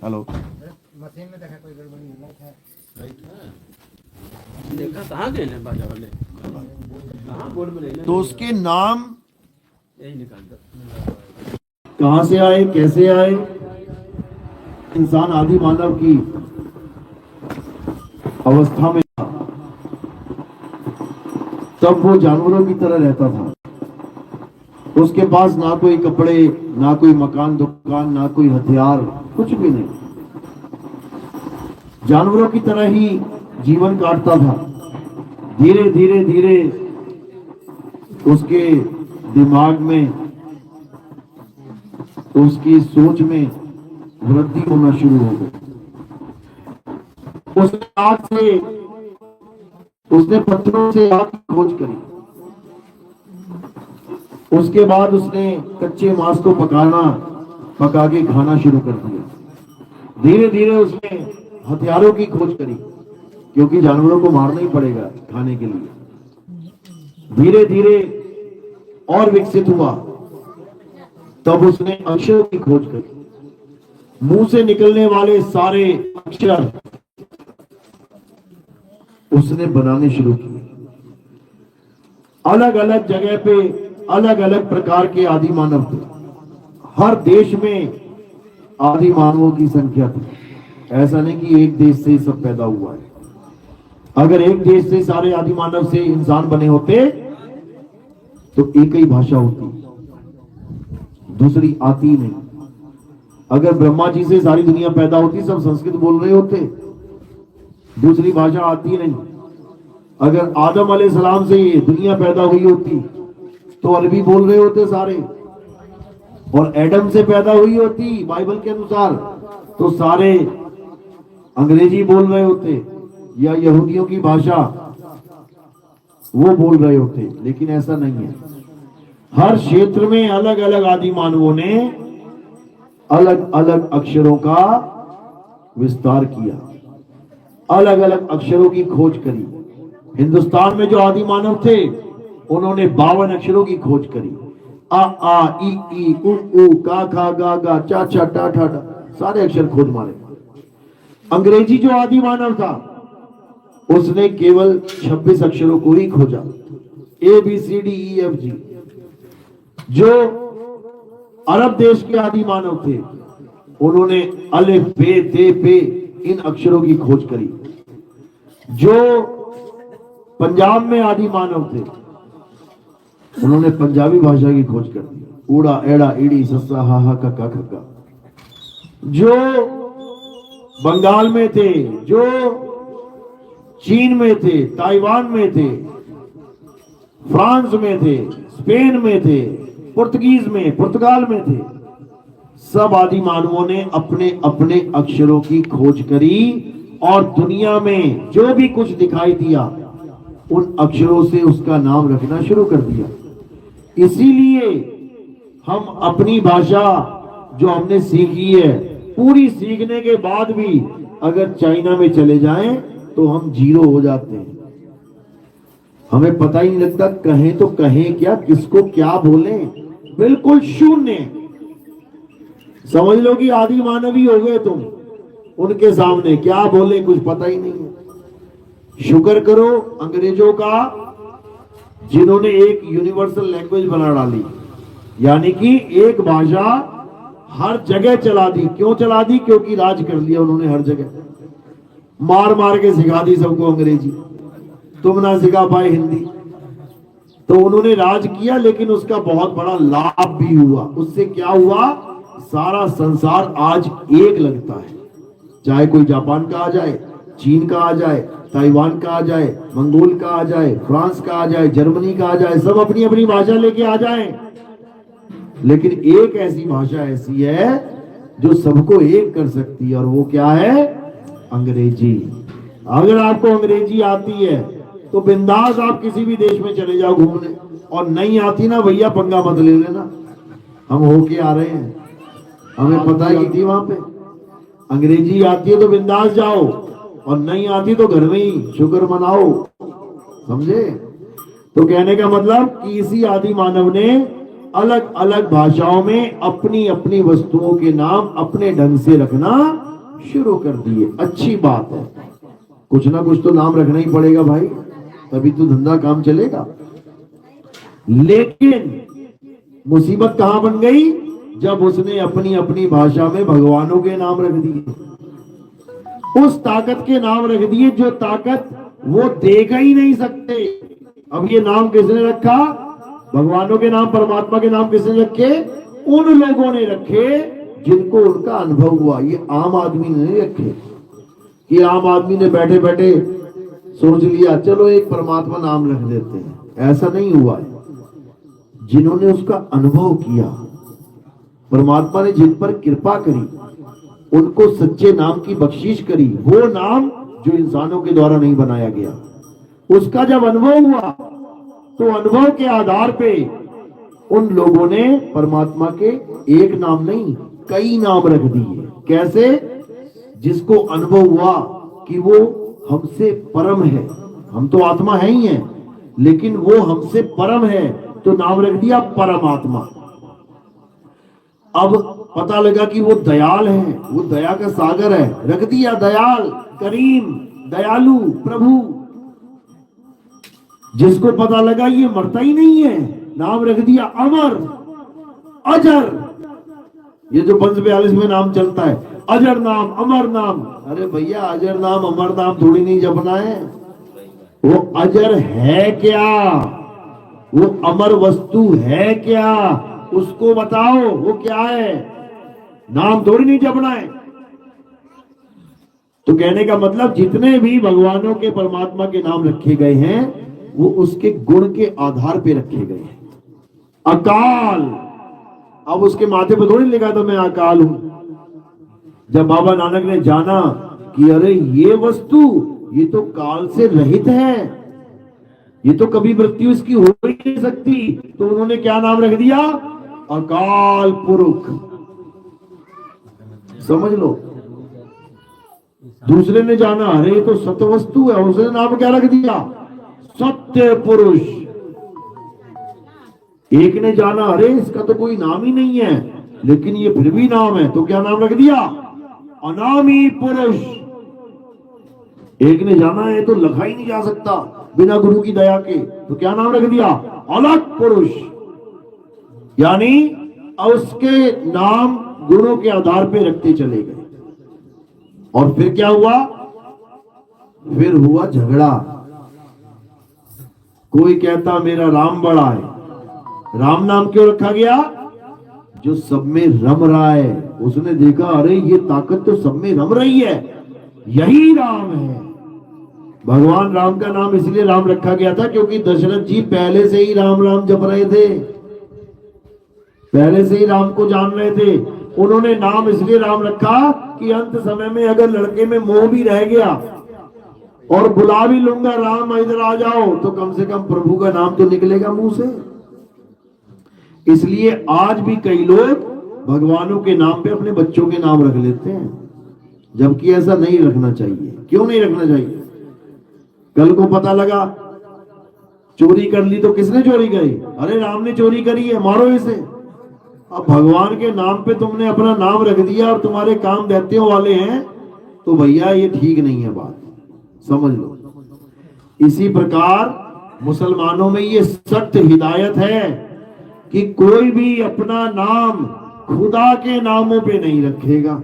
हेलो, मशीन में देखा कोई गड़बड़ी देखा, कहाँ गए बाजा वाले, कहाँ बोर्ड में नहीं, तो उसके नाम यही निकाल, कहां से आए, कैसे आए। इंसान आदि मानव की अवस्था में तब वो जानवरों की तरह रहता था। उसके पास ना कोई कपड़े, ना कोई मकान दुकान, ना कोई हथियार, कुछ भी नहीं, जानवरों की तरह ही जीवन काटता था। धीरे धीरे धीरे उसके दिमाग में, उसकी सोच में वृद्धि होना शुरू हो गई। उसने आग से, उसने पत्थरों से आग की खोज करी। उसके बाद उसने कच्चे मांस को पका के खाना शुरू कर दिया। धीरे धीरे उसने हथियारों की खोज करी, क्योंकि जानवरों को मारना ही पड़ेगा खाने के लिए। धीरे धीरे और विकसित हुआ, तब उसने अक्षरों की खोज करी। मुंह से निकलने वाले सारे अक्षर उसने बनाने शुरू किए। अलग अलग जगह पे अलग अलग प्रकार के आदि मानव थे। हर देश में आदि मानवों की संख्या थी। ऐसा नहीं कि एक देश से सब पैदा हुआ है। अगर एक देश से सारे आदि मानव से इंसान बने होते तो एक ही भाषा होती, दूसरी आती नहीं। अगर ब्रह्मा जी से सारी दुनिया पैदा होती, सब संस्कृत बोल रहे होते, दूसरी भाषा आती नहीं। अगर आदम अलैहिस्सलाम से ये दुनिया पैदा हुई होती तो अरबी बोल रहे होते सारे, और एडम से पैदा हुई होती बाइबल के अनुसार तो सारे अंग्रेजी बोल रहे होते, या यहूदियों की भाषा वो बोल रहे होते। लेकिन ऐसा नहीं है। हर क्षेत्र में अलग अलग आदि मानवों ने अलग अलग अक्षरों का विस्तार किया, अलग अलग अक्षरों की खोज करी। हिंदुस्तान में जो आदि मानव थे उन्होंने 52 अक्षरों की खोज करी। आ ई ई उ का खा गा गा चा चा टा ठा टा, सारे अक्षर खोज मारे। अंग्रेजी जो आदि मानव था उसने केवल 26 अक्षरों को ही खोजा, ABCDEFG। जो अरब देश के आदि मानव थे उन्होंने अलिफ बे ते पे इन अक्षरों की खोज करी। जो पंजाब में आदि मानव थे उन्होंने पंजाबी भाषा की खोज कर दी, ऊड़ा एड़ा ईड़ी सस्सा हा हा का खक्का। जो बंगाल में थे, जो चीन में थे, ताइवान में थे, फ्रांस में थे, स्पेन में थे, पुर्तगीज में, पुर्तगाल में थे, सब आदि मानवों ने अपने अपने अक्षरों की खोज करी और दुनिया में जो भी कुछ दिखाई दिया उन अक्षरों से उसका नाम रखना शुरू कर दिया। इसीलिए हम अपनी भाषा जो हमने सीखी है, पूरी सीखने के बाद भी अगर चाइना में चले जाएं तो हम जीरो हो जाते हैं। हमें पता ही नहीं लगता कहें तो कहें क्या, किसको क्या बोलें, बिल्कुल शून्य। समझ लो कि आदि मानवी हो गए तुम उनके सामने, क्या बोले कुछ पता ही नहीं है। शुक्र करो अंग्रेजों का, जिन्होंने एक यूनिवर्सल लैंग्वेज बना डाली, यानी कि एक भाषा हर जगह चला दी। क्यों चला दी? क्योंकि राज कर लिया उन्होंने हर जगह, मार मार के सिखा दी सबको अंग्रेजी, तुम ना सिखा पाए हिंदी। तो उन्होंने राज किया, लेकिन उसका बहुत बड़ा लाभ भी हुआ। उससे क्या हुआ? सारा संसार आज एक लगता है। चाहे कोई जापान का आ जाए, चीन का आ जाए, ताइवान का आ जाए, मंगोल का आ जाए, फ्रांस का आ जाए, जर्मनी का आ जाए, सब अपनी अपनी भाषा लेके आ जाए, लेकिन एक ऐसी भाषा ऐसी है जो सबको एक कर सकती है, और वो क्या है? अंग्रेजी। अगर आपको अंग्रेजी आती है तो बिंदास आप किसी भी देश में चले जाओ घूमने, और नहीं आती ना भैया पंगा मत ले लेना, हम होके आ रहे हैं, हमें पता ही थी वहां पे। अंग्रेजी आती है तो बिंदास जाओ, और नहीं आती तो घर में ही शुक्र मनाओ, समझे? तो कहने का मतलब कि इसी आदि मानव ने अलग अलग भाषाओं में अपनी अपनी वस्तुओं के नाम अपने ढंग से रखना शुरू कर दिए। अच्छी बात है, कुछ ना कुछ तो नाम रखना ही पड़ेगा भाई, तभी तो धंधा काम चलेगा। लेकिन मुसीबत कहां बन गई? जब उसने अपनी अपनी भाषा में भगवानों के नाम रख दिए, उस ताकत के नाम रख दिए जो ताकत वो देगा ही नहीं सकते। अब ये नाम किसने रखा? भगवानों के नाम, परमात्मा के नाम किसने रखे? उन लोगों ने रखे जिनको उनका अनुभव हुआ। ये आम आदमी ने नहीं रखे कि आम आदमी ने बैठे बैठे सोच लिया चलो एक परमात्मा नाम रख देते हैं, ऐसा नहीं हुआ है। जिन्होंने उसका अनुभव किया, परमात्मा ने जिन पर कृपा करी, उनको सच्चे नाम की बख्शीश करी, वो नाम जो इंसानों के द्वारा नहीं बनाया गया, उसका जब अनुभव हुआ तो अनुभव के आधार पे उन लोगों ने परमात्मा के एक नाम नहीं कई नाम रख दिए। कैसे? जिसको अनुभव हुआ कि वो हमसे परम है, हम तो आत्मा है ही है, लेकिन वो हमसे परम है, तो नाम रख दिया परमात्मा। अब पता लगा कि वो दयाल है, वो दया का सागर है, रख दिया दयाल, करीम, दयालु, प्रभु। जिसको पता लगा ये मरता ही नहीं है, नाम रख दिया अमर, अजर। ये जो 542 में नाम चलता है, अजर नाम, अमर नाम। अरे भैया अजर नाम अमर नाम थोड़ी नहीं जपना है, वो अजर है क्या, वो अमर वस्तु है क्या, उसको बताओ वो क्या है, नाम थोड़ी नहीं जपना है। तो कहने का मतलब जितने भी भगवानों के, परमात्मा के नाम रखे गए हैं वो उसके गुण के आधार पे रखे गए हैं। अकाल, अब उसके माथे पर थोड़ी लिखा था मैं अकाल हूं। जब बाबा नानक ने जाना कि अरे ये वस्तु ये तो काल से रहित है, ये तो कभी मृत्यु इसकी हो ही नहीं सकती, तो उन्होंने क्या नाम रख दिया? अकाल पुरुष। समझ लो। दूसरे ने जाना अरे ये तो सत्य वस्तु है, उसने नाम क्या रख दिया? सत्य पुरुष। एक ने जाना अरे इसका तो कोई नाम ही नहीं है, लेकिन ये फिर भी नाम है, तो क्या नाम रख दिया? अनामी पुरुष। एक ने जाना है तो लिखा ही नहीं जा सकता बिना गुरु की दया के, तो क्या नाम रख दिया? अलग पुरुष। यानी उसके नाम गुणों के आधार पे रखते चले गए। और फिर क्या हुआ? फिर हुआ झगड़ा। कोई कहता मेरा राम बड़ा है। राम नाम क्यों रखा गया? जो सब में रम रहा है। उसने देखा अरे ये ताकत तो सब में रम रही है, यही राम है। भगवान राम का नाम इसलिए राम रखा गया था क्योंकि दशरथ जी पहले से ही राम राम जप रहे थे, पहले से ही राम को जान रहे थे। उन्होंने नाम इसलिए राम रखा कि अंत समय में अगर लड़के में मोह भी रह गया और बुला भी लूंगा राम इधर आ जाओ, तो कम से कम प्रभु का नाम तो निकलेगा मुंह से। इसलिए आज भी कई लोग भगवानों के नाम पे अपने बच्चों के नाम रख लेते हैं, जबकि ऐसा नहीं रखना चाहिए। क्यों नहीं रखना चाहिए? कल को पता लगा चोरी कर ली तो किसने चोरी करी? अरे राम ने चोरी करी है, मारो इसे। अब भगवान के नाम पे तुमने अपना नाम रख दिया और तुम्हारे काम दैत्यों वाले हैं, तो भैया ये ठीक नहीं है बात, समझ लो। इसी प्रकार मुसलमानों में ये सख्त हिदायत है कि कोई भी अपना नाम खुदा के नामों पे नहीं रखेगा,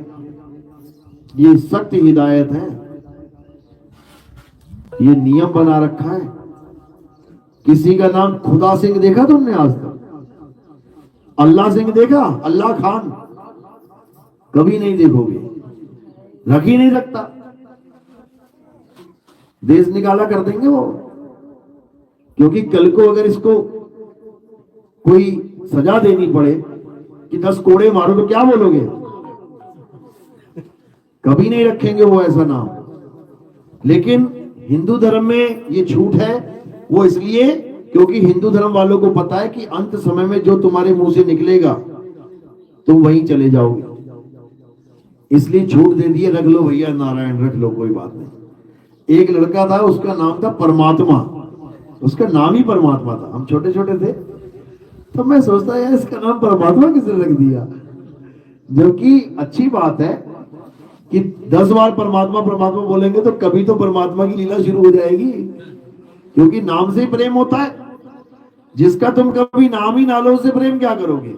ये सख्त हिदायत है, ये नियम बना रखा है। किसी का नाम खुदा सिंह देखा तुमने आज तक? अल्लाह सिंह देखा? अल्लाह खान कभी नहीं देखोगे, रख ही नहीं सकता, देश निकाला कर देंगे वो। क्योंकि कल को अगर इसको कोई सजा देनी पड़े कि 10 कोड़े मारो तो क्या बोलोगे? कभी नहीं रखेंगे वो ऐसा नाम। लेकिन हिंदू धर्म में ये छूट है, वो इसलिए क्योंकि हिंदू धर्म वालों को पता है कि अंत समय में जो तुम्हारे मुंह से निकलेगा तुम वहीं चले जाओगे, इसलिए छूट दे दिए, रख लो भैया नारायण, रख लो, कोई बात नहीं। एक लड़का था, उसका नाम था परमात्मा, उसका नाम ही परमात्मा था। हम छोटे छोटे थे तो मैं सोचता यार इसका नाम परमात्मा किसने रख दिया, जबकि अच्छी बात है कि 10 बार परमात्मा परमात्मा बोलेंगे तो कभी तो परमात्मा की लीला शुरू हो जाएगी, क्योंकि नाम से ही प्रेम होता है। जिसका तुम कभी नाम ही ना लो उससे प्रेम क्या करोगे,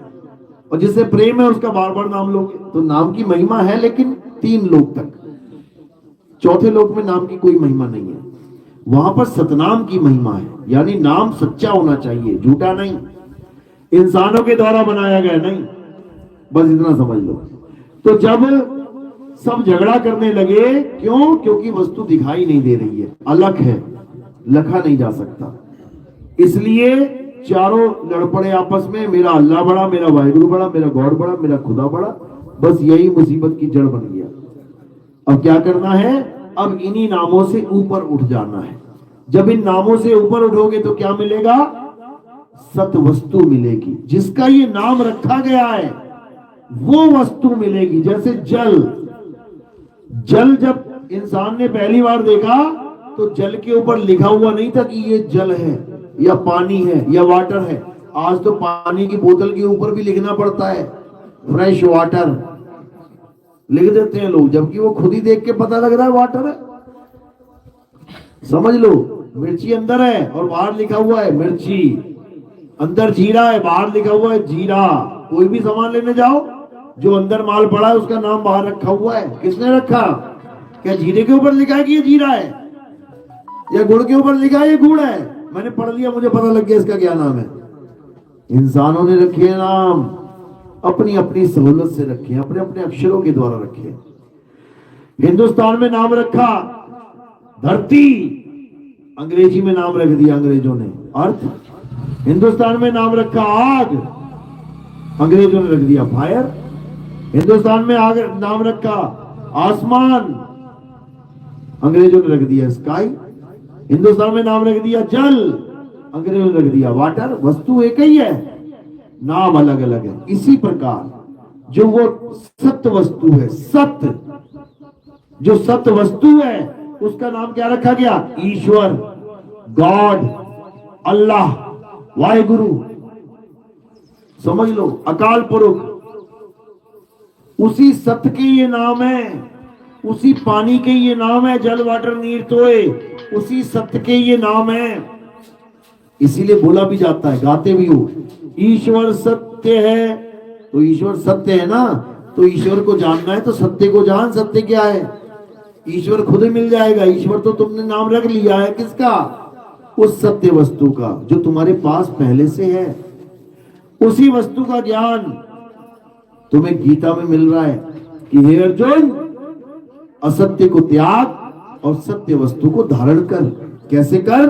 और जिससे प्रेम है उसका बार बार नाम लोगे। तो नाम की महिमा है, लेकिन 3 लोक तक, चौथे लोक में नाम की कोई महिमा नहीं है। वहां पर सतनाम की महिमा है, यानी नाम सच्चा होना चाहिए, झूठा नहीं, इंसानों के द्वारा बनाया गया नहीं, बस इतना समझ लो। तो जब सब झगड़ा करने लगे, क्यों? क्योंकि वस्तु दिखाई नहीं दे रही है, अलग है, लखा नहीं जा सकता, इसलिए चारों लड़ पड़े आपस में, मेरा अल्लाह बड़ा, मेरा वाहिगुरु बड़ा, मेरा गॉड बड़ा, मेरा खुदा बड़ा। बस यही मुसीबत की जड़ बन गया। अब क्या करना है? अब इन्हीं नामों से ऊपर उठ जाना है। जब इन नामों से ऊपर उठोगे तो क्या मिलेगा? सत वस्तु मिलेगी, जिसका ये नाम रखा गया है वो वस्तु मिलेगी। जैसे जल, जल जब इंसान ने पहली बार देखा तो जल के ऊपर लिखा हुआ नहीं था कि ये जल है या पानी है या वाटर है। आज तो पानी की बोतल के ऊपर भी लिखना पड़ता है फ्रेश वाटर, लिख देते हैं लोग, जबकि वो खुद ही देख के पता लग रहा है वाटर है। समझ लो, मिर्ची अंदर है और बाहर लिखा हुआ है मिर्ची, अंदर जीरा है, बाहर लिखा हुआ है जीरा। कोई भी सामान लेने जाओ, जो अंदर माल पड़ा है उसका नाम बाहर रखा हुआ है। किसने रखा? क्या जीरे के ऊपर लिखा है कि ये जीरा है, या गुड़ के ऊपर लिखा है ये गुड़ है? मैंने पढ़ लिया, मुझे पता लग गया इसका क्या नाम है। इंसानों ने रखे नाम, अपनी अपनी सहूलत से रखे, अपने अपने अक्षरों के द्वारा रखे। हिंदुस्तान में नाम रखा धरती, अंग्रेजी में नाम रख दिया अंग्रेजों ने अर्थ। हिंदुस्तान में नाम रखा आग, अंग्रेजों ने रख दिया फायर। हिंदुस्तान में आग नाम रखा आसमान, अंग्रेजों ने रख दिया स्काई। हिंदुस्तान में नाम रख दिया जल, अंग्रेजों ने रख दिया वाटर। वस्तु एक ही है, नाम अलग अलग है। इसी प्रकार जो वो सत्य वस्तु है, सत्य जो सत्य वस्तु है उसका नाम क्या रखा गया? ईश्वर, गॉड, अल्लाह, वाहिगुरु। समझ लो, अकाल पुरुष। उसी सत्य के ये नाम है, उसी पानी के ये नाम है, जल वाटर नीर तोए, उसी सत्य के ये नाम है। इसीलिए बोला भी जाता है, गाते भी हो, ईश्वर सत्य है। तो ईश्वर सत्य है ना, तो ईश्वर को जानना है तो सत्य को जान। सत्य क्या है? ईश्वर खुद मिल जाएगा। ईश्वर तो तुमने नाम रख लिया है, किसका? उस सत्य वस्तु का जो तुम्हारे पास पहले से है। उसी वस्तु का ज्ञान तुम्हें गीता में मिल रहा है कि हे अर्जुन, असत्य को त्याग और सत्य वस्तु को धारण कर। कैसे कर?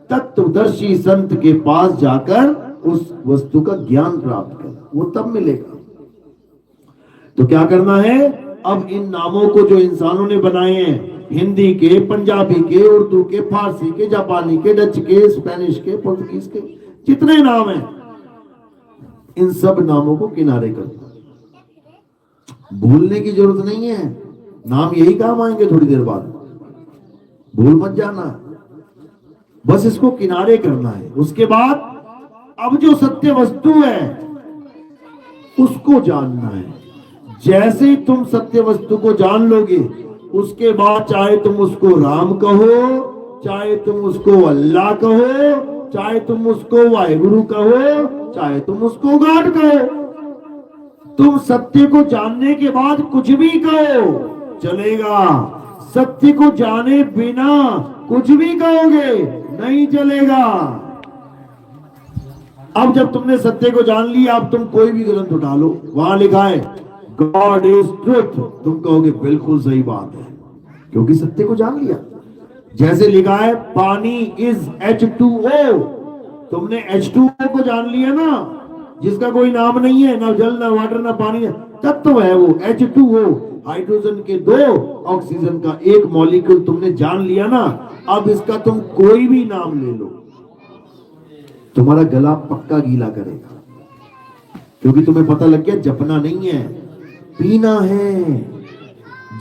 तत्वदर्शी संत के पास जाकर उस वस्तु का ज्ञान प्राप्त कर, वो तब मिलेगा। तो क्या करना है? अब इन नामों को जो इंसानों ने बनाए हैं, हिंदी के, पंजाबी के, उर्दू के, फारसी के, जापानी के, डच के, स्पेनिश के, पुर्तगीज के, जितने नाम हैं, इन सब नामों को किनारे कर दो। भूलने की जरूरत नहीं है, नाम यही काम आएंगे थोड़ी देर बाद, भूल मत जाना, बस इसको किनारे करना है। उसके बाद अब जो सत्य वस्तु है उसको जानना है। जैसे ही तुम सत्य वस्तु को जान लोगे, उसके बाद चाहे तुम उसको राम कहो, चाहे तुम उसको अल्लाह कहो, चाहे तुम उसको वाहिगुरु कहो, चाहे तुम उसको गॉड कहो, तुम सत्य को जानने के बाद कुछ भी कहो चलेगा। सत्य को जाने बिना कुछ भी कहोगे नहीं चलेगा। अब जब तुमने सत्य को जान लिया, अब तुम कोई भी ग्रंथ उठा लो, वहां लिखा है गॉड इज ट्रुथ, तुम कहोगे बिल्कुल सही बात है, क्योंकि सत्य को जान लिया। जैसे लिखा है पानी इज H2O, तुमने H2O को जान लिया ना, जिसका कोई नाम नहीं है, ना जल ना वाटर ना पानी, तत्व है वो H2O, हाइड्रोजन के 2, ऑक्सीजन का 1 मॉलिक्यूल तुमने जान लिया ना। अब इसका तुम कोई भी नाम ले लो, तुम्हारा गला पक्का गीला करेगा, क्योंकि तुम्हें पता लग गया जपना नहीं है, पीना है।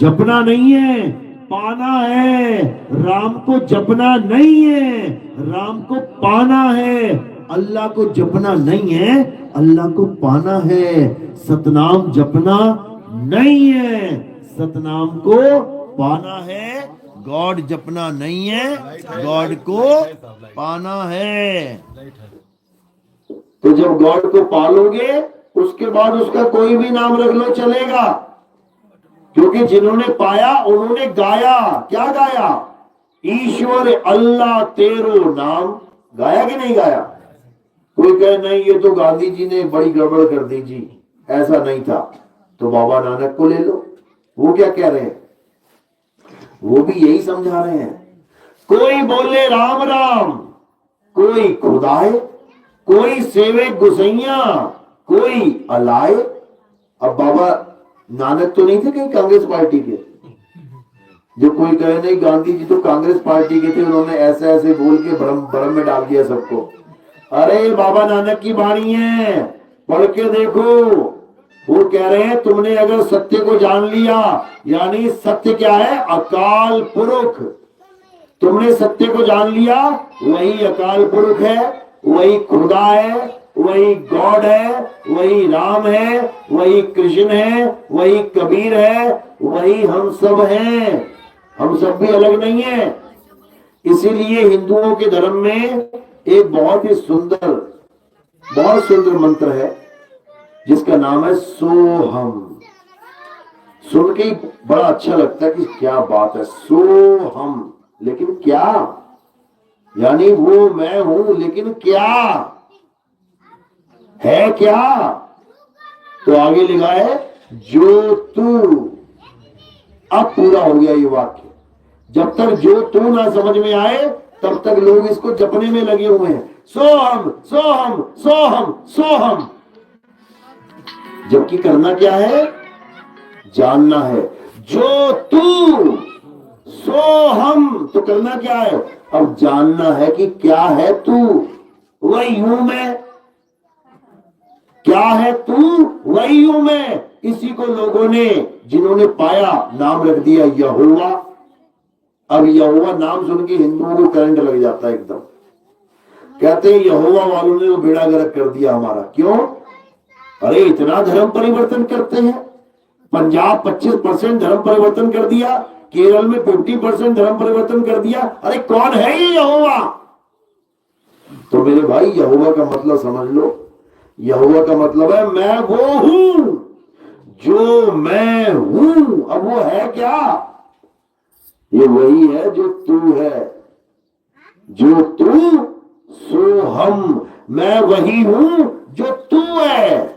जपना नहीं है, पाना है। राम को जपना नहीं है, राम को पाना है। अल्लाह को जपना नहीं है, अल्लाह को पाना है। सतनाम जपना नहीं है, सतनाम को पाना है। गॉड जपना नहीं है, गॉड को पाना है। तो जब गॉड को पालोगे, उसके बाद उसका कोई भी नाम रख लो चलेगा, क्योंकि जिन्होंने पाया उन्होंने गाया। क्या गाया? ईश्वर अल्लाह तेरो नाम। गाया कि नहीं गाया? कोई कहे नहीं ये तो गांधी जी ने बड़ी गड़बड़ कर दी जी, ऐसा नहीं था, तो बाबा नानक को ले लो। वो क्या कह रहे हैं? वो भी यही समझा रहे हैं। कोई बोले राम राम, कोई खुदाए, कोई सेवे गुसैया, कोई अलाए। अब बाबा नानक तो नहीं थे कहीं कांग्रेस पार्टी के? जो कोई कहे नहीं गांधी जी तो कांग्रेस पार्टी के थे, उन्होंने ऐसे ऐसे बोल के भ्रम में डाल दिया सबको। अरे बाबा नानक की वाणी है, पढ़ के देखो। वो कह रहे हैं तुमने अगर सत्य को जान लिया, यानी सत्य क्या है? अकाल पुरुष। तुमने सत्य को जान लिया, वही अकाल पुरुष है, वही खुदा है, वही गॉड है, वही राम है, वही कृष्ण है, वही कबीर है, वही हम सब हैं। हम सब भी अलग नहीं है। इसीलिए हिंदुओं के धर्म में एक बहुत सुंदर मंत्र है जिसका नाम है सोहम। सुन के ही बड़ा अच्छा लगता है कि क्या बात है, सोहम। लेकिन क्या? यानी वो मैं हूं, लेकिन क्या है? क्या? तो आगे लिखा है जो तू। अब पूरा हो गया ये वाक्य। जब तक जो तू ना समझ में आए, तब तक लोग इसको जपने में लगे हुए हैं। सोहम सोहम सोहम सोहम। जबकि करना क्या है? जानना है। जो तू सोहम, तो करना क्या है? अब जानना है कि क्या है तू। वही हूं मैं। क्या है तू? वही हूं मैं। इसी को लोगों ने, जिन्होंने पाया, नाम रख दिया यहोवा। अब यहोवा नाम सुन के हिंदुओं को करंट लग जाता है एकदम। कहते हैं यहोवा वालों ने तो बेड़ा गर्क कर दिया हमारा। क्यों? अरे इतना धर्म परिवर्तन करते हैं। पंजाब 25% धर्म परिवर्तन कर दिया, केरल में 50% धर्म परिवर्तन कर दिया। अरे कौन है ये यहोवा? तो मेरे भाई यहोवा का मतलब समझ लो। यहोवा का मतलब है मैं वो हूं जो मैं हूं। अब वो है क्या? ये वही है जो तू है। जो तू सो हम। मैं वही हूं जो तू है।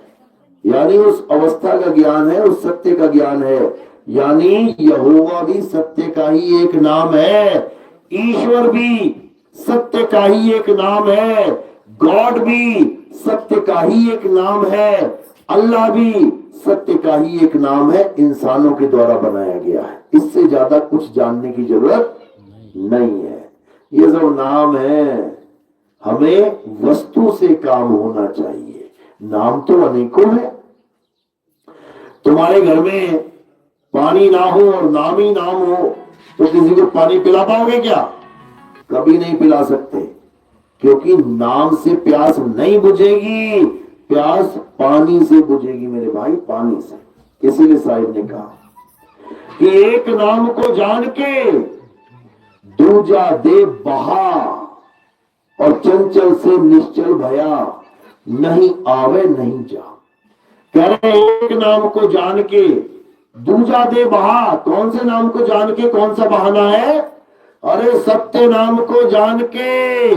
यानी उस अवस्था का ज्ञान है, उस सत्य का ज्ञान है। यानी यहोवा भी सत्य का ही एक नाम है। ईश्वर भी सत्य का ही एक नाम है। गॉड भी सत्य का ही एक नाम है। अल्लाह भी सत्य का ही एक नाम है, इंसानों के द्वारा बनाया गया है। इससे ज्यादा कुछ जानने की जरूरत नहीं है। ये जो नाम है, हमें वस्तु से काम होना चाहिए। नाम तो अनेकों है। तुम्हारे घर में पानी ना हो और नाम ही नाम हो तो किसी को पानी पिला पाओगे क्या? कभी नहीं पिला सकते, क्योंकि नाम से प्यास नहीं बुझेगी, प्यास पानी से बुझेगी मेरे भाई, पानी से। इसीलिए साहिब ने कहा कि एक नाम को जान के दूजा दे बहा, और चंचल से निश्चल भया, नहीं आवे नहीं जा। कह रहे एक नाम को जान के दूजा दे बहा। कौन से नाम को जान के? कौन सा बहाना है? अरे सत्य नाम को जान के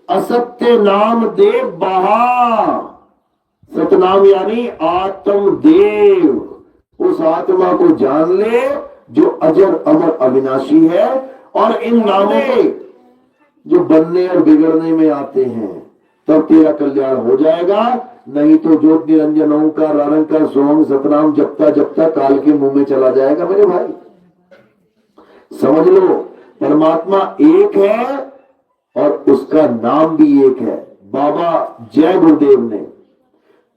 असत्य नाम दे बहा। सतनाम यानी आत्मदेव। उस आत्मा को जान ले जो अजर अमर अविनाशी है, और इन नामों के जो बनने और बिगड़ने में आते हैं, तब तेरा कल्याण हो जाएगा। नहीं तो ज्योत निरंजन ओंकार निरंकार सोहम सतनाम जपता जपता काल के मुंह में चला जाएगा मेरे भाई। समझ लो, परमात्मा एक है और उसका नाम भी एक है। बाबा जय गुरुदेव ने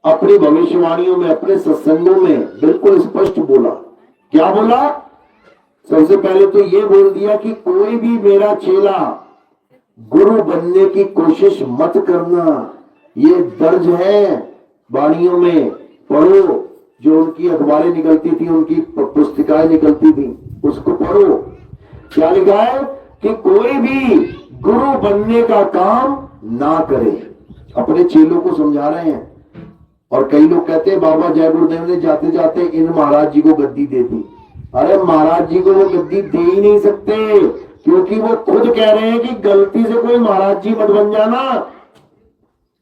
अपनी भविष्यवाणियों में, अपने सत्संगों में बिल्कुल स्पष्ट बोला। क्या बोला? सबसे पहले तो ये बोल दिया कि कोई भी मेरा चेला गुरु बनने की कोशिश मत करना। ये दर्ज है वाणियों में, पढ़ो। जो उनकी अखबारें निकलती थी, उनकी पुस्तिकाएं निकलती थी, उसको पढ़ो। क्या लिखा है कि कोई भी गुरु बनने का काम ना करे। अपने चेलों को समझा रहे हैं। और कई लोग कहते हैं बाबा जय गुरुदेव ने जाते जाते इन महाराज जी को गद्दी दे दी। अरे महाराज जी को वो गद्दी दे ही नहीं सकते, क्योंकि वो खुद कह रहे हैं कि गलती से कोई महाराज जी मत बन जाना।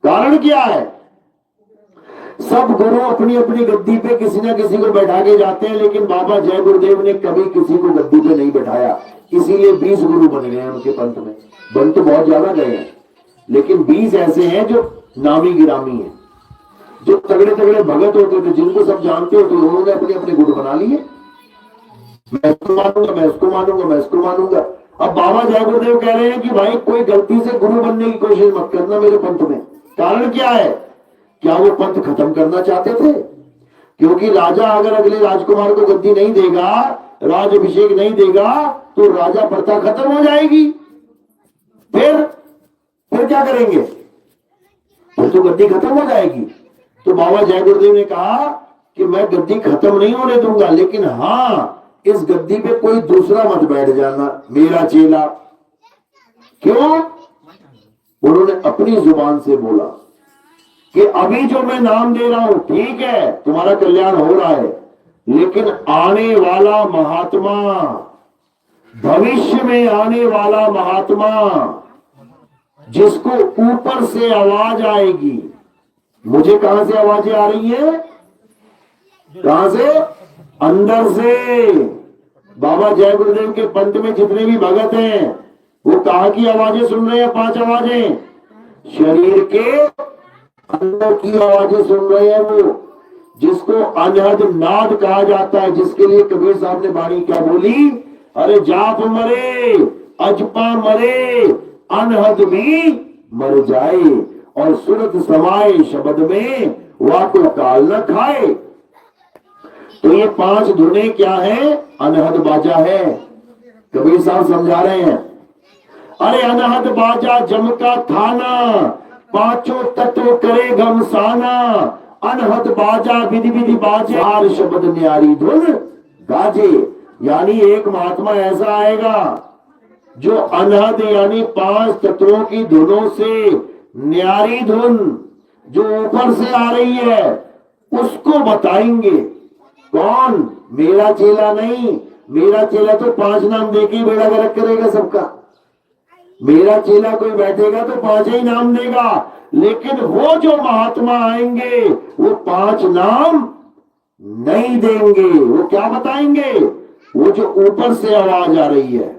कारण क्या है? सब गुरु अपनी अपनी गद्दी पे किसी ना किसी को बैठा के जाते हैं, लेकिन बाबा जय गुरुदेव ने कभी किसी को गद्दी पे नहीं बैठाया। इसीलिए 20 गुरु बन गए हैं उनके पंथ में। बन तो बहुत ज्यादा गए हैं, लेकिन 20 ऐसे हैं जो नामी गिरामी हैं, जो तगड़े तगड़े भगत होते थे, जिनको सब जानते होते, उन्होंने अपने अपने गुरु बना लिए। मैं इसको मानूंगा, मैं इसको मानूंगा, मैं इसको मानूंगा। अब बाबा जय गुरुदेव कह रहे हैं कि भाई कोई गलती से गुरु बनने की कोशिश मत करना मेरे पंथ में। कारण क्या है? क्या वो पंथ खत्म करना चाहते थे? क्योंकि राजा अगर अगले राजकुमार को गद्दी नहीं देगा, राज अभिषेक नहीं देगा, तो राजा प्रथा खत्म हो जाएगी। फिर क्या करेंगे? फिर तो गद्दी खत्म हो जाएगी। तो बाबा जय गुरुदेव ने कहा कि मैं गद्दी खत्म नहीं होने दूंगा, लेकिन हाँ, इस गद्दी पे कोई दूसरा मत बैठ जाना मेरा चेला। क्यों? उन्होंने अपनी जुबान से बोला कि अभी जो मैं नाम दे रहा हूं, ठीक है, तुम्हारा कल्याण हो रहा है, लेकिन आने वाला महात्मा, भविष्य में आने वाला महात्मा, जिसको ऊपर से आवाज आएगी। मुझे कहां से आवाजें आ रही है? कहां से? अंदर से। बाबा जय गुरुदेव के पंथ में जितने भी भगत हैं, वो कहां की आवाजें सुन रहे हैं? 5 आवाजें शरीर के अंदर की आवाजें सुन रहे हैं। वो जिसको अनहद नाद कहा जाता है, जिसके लिए कबीर साहब ने वाणी क्या बोली? अरे जाप मरे, अजपा मरे, अनहद भी मर जाए, और सुरत समाए शब्द में वाको काल न खाए। तो ये 5 धुनें क्या है? अनहद बाजा है। कबीर साहब समझा रहे हैं, अरे अनहद बाजा जम का थाना, पांचों तत्व करे घमसाना, अनहद बाजा विधि विधि बाजे, हार शब्द न्यारी धुन गाजे। यानी एक महात्मा ऐसा आएगा जो अनहद यानी 5 तत्वों की धुनों से न्यारी धुन जो ऊपर से आ रही है उसको बताएंगे। कौन? मेरा चेला नहीं। मेरा चेला तो 5 नाम देके ही बेड़ा गर्क करेगा सबका। मेरा चेला कोई बैठेगा तो 5 ही नाम देगा, लेकिन वो जो महात्मा आएंगे वो 5 नाम नहीं देंगे। वो क्या बताएंगे? वो जो ऊपर से आवाज आ रही है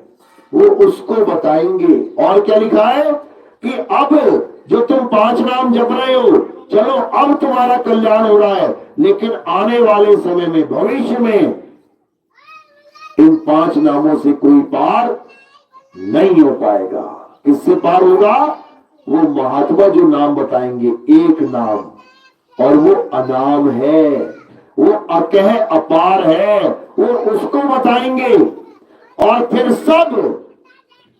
वो उसको बताएंगे। और क्या लिखा है कि अब जो तुम 5 नाम जप रहे हो, चलो अब तुम्हारा कल्याण हो रहा है, लेकिन आने वाले समय में, भविष्य में, इन 5 नामों से कोई पार नहीं हो पाएगा। किससे पार होगा? वो महात्मा जो नाम बताएंगे, एक नाम। और वो अनाम है, वो अकह अपार है, वो उसको बताएंगे और फिर सब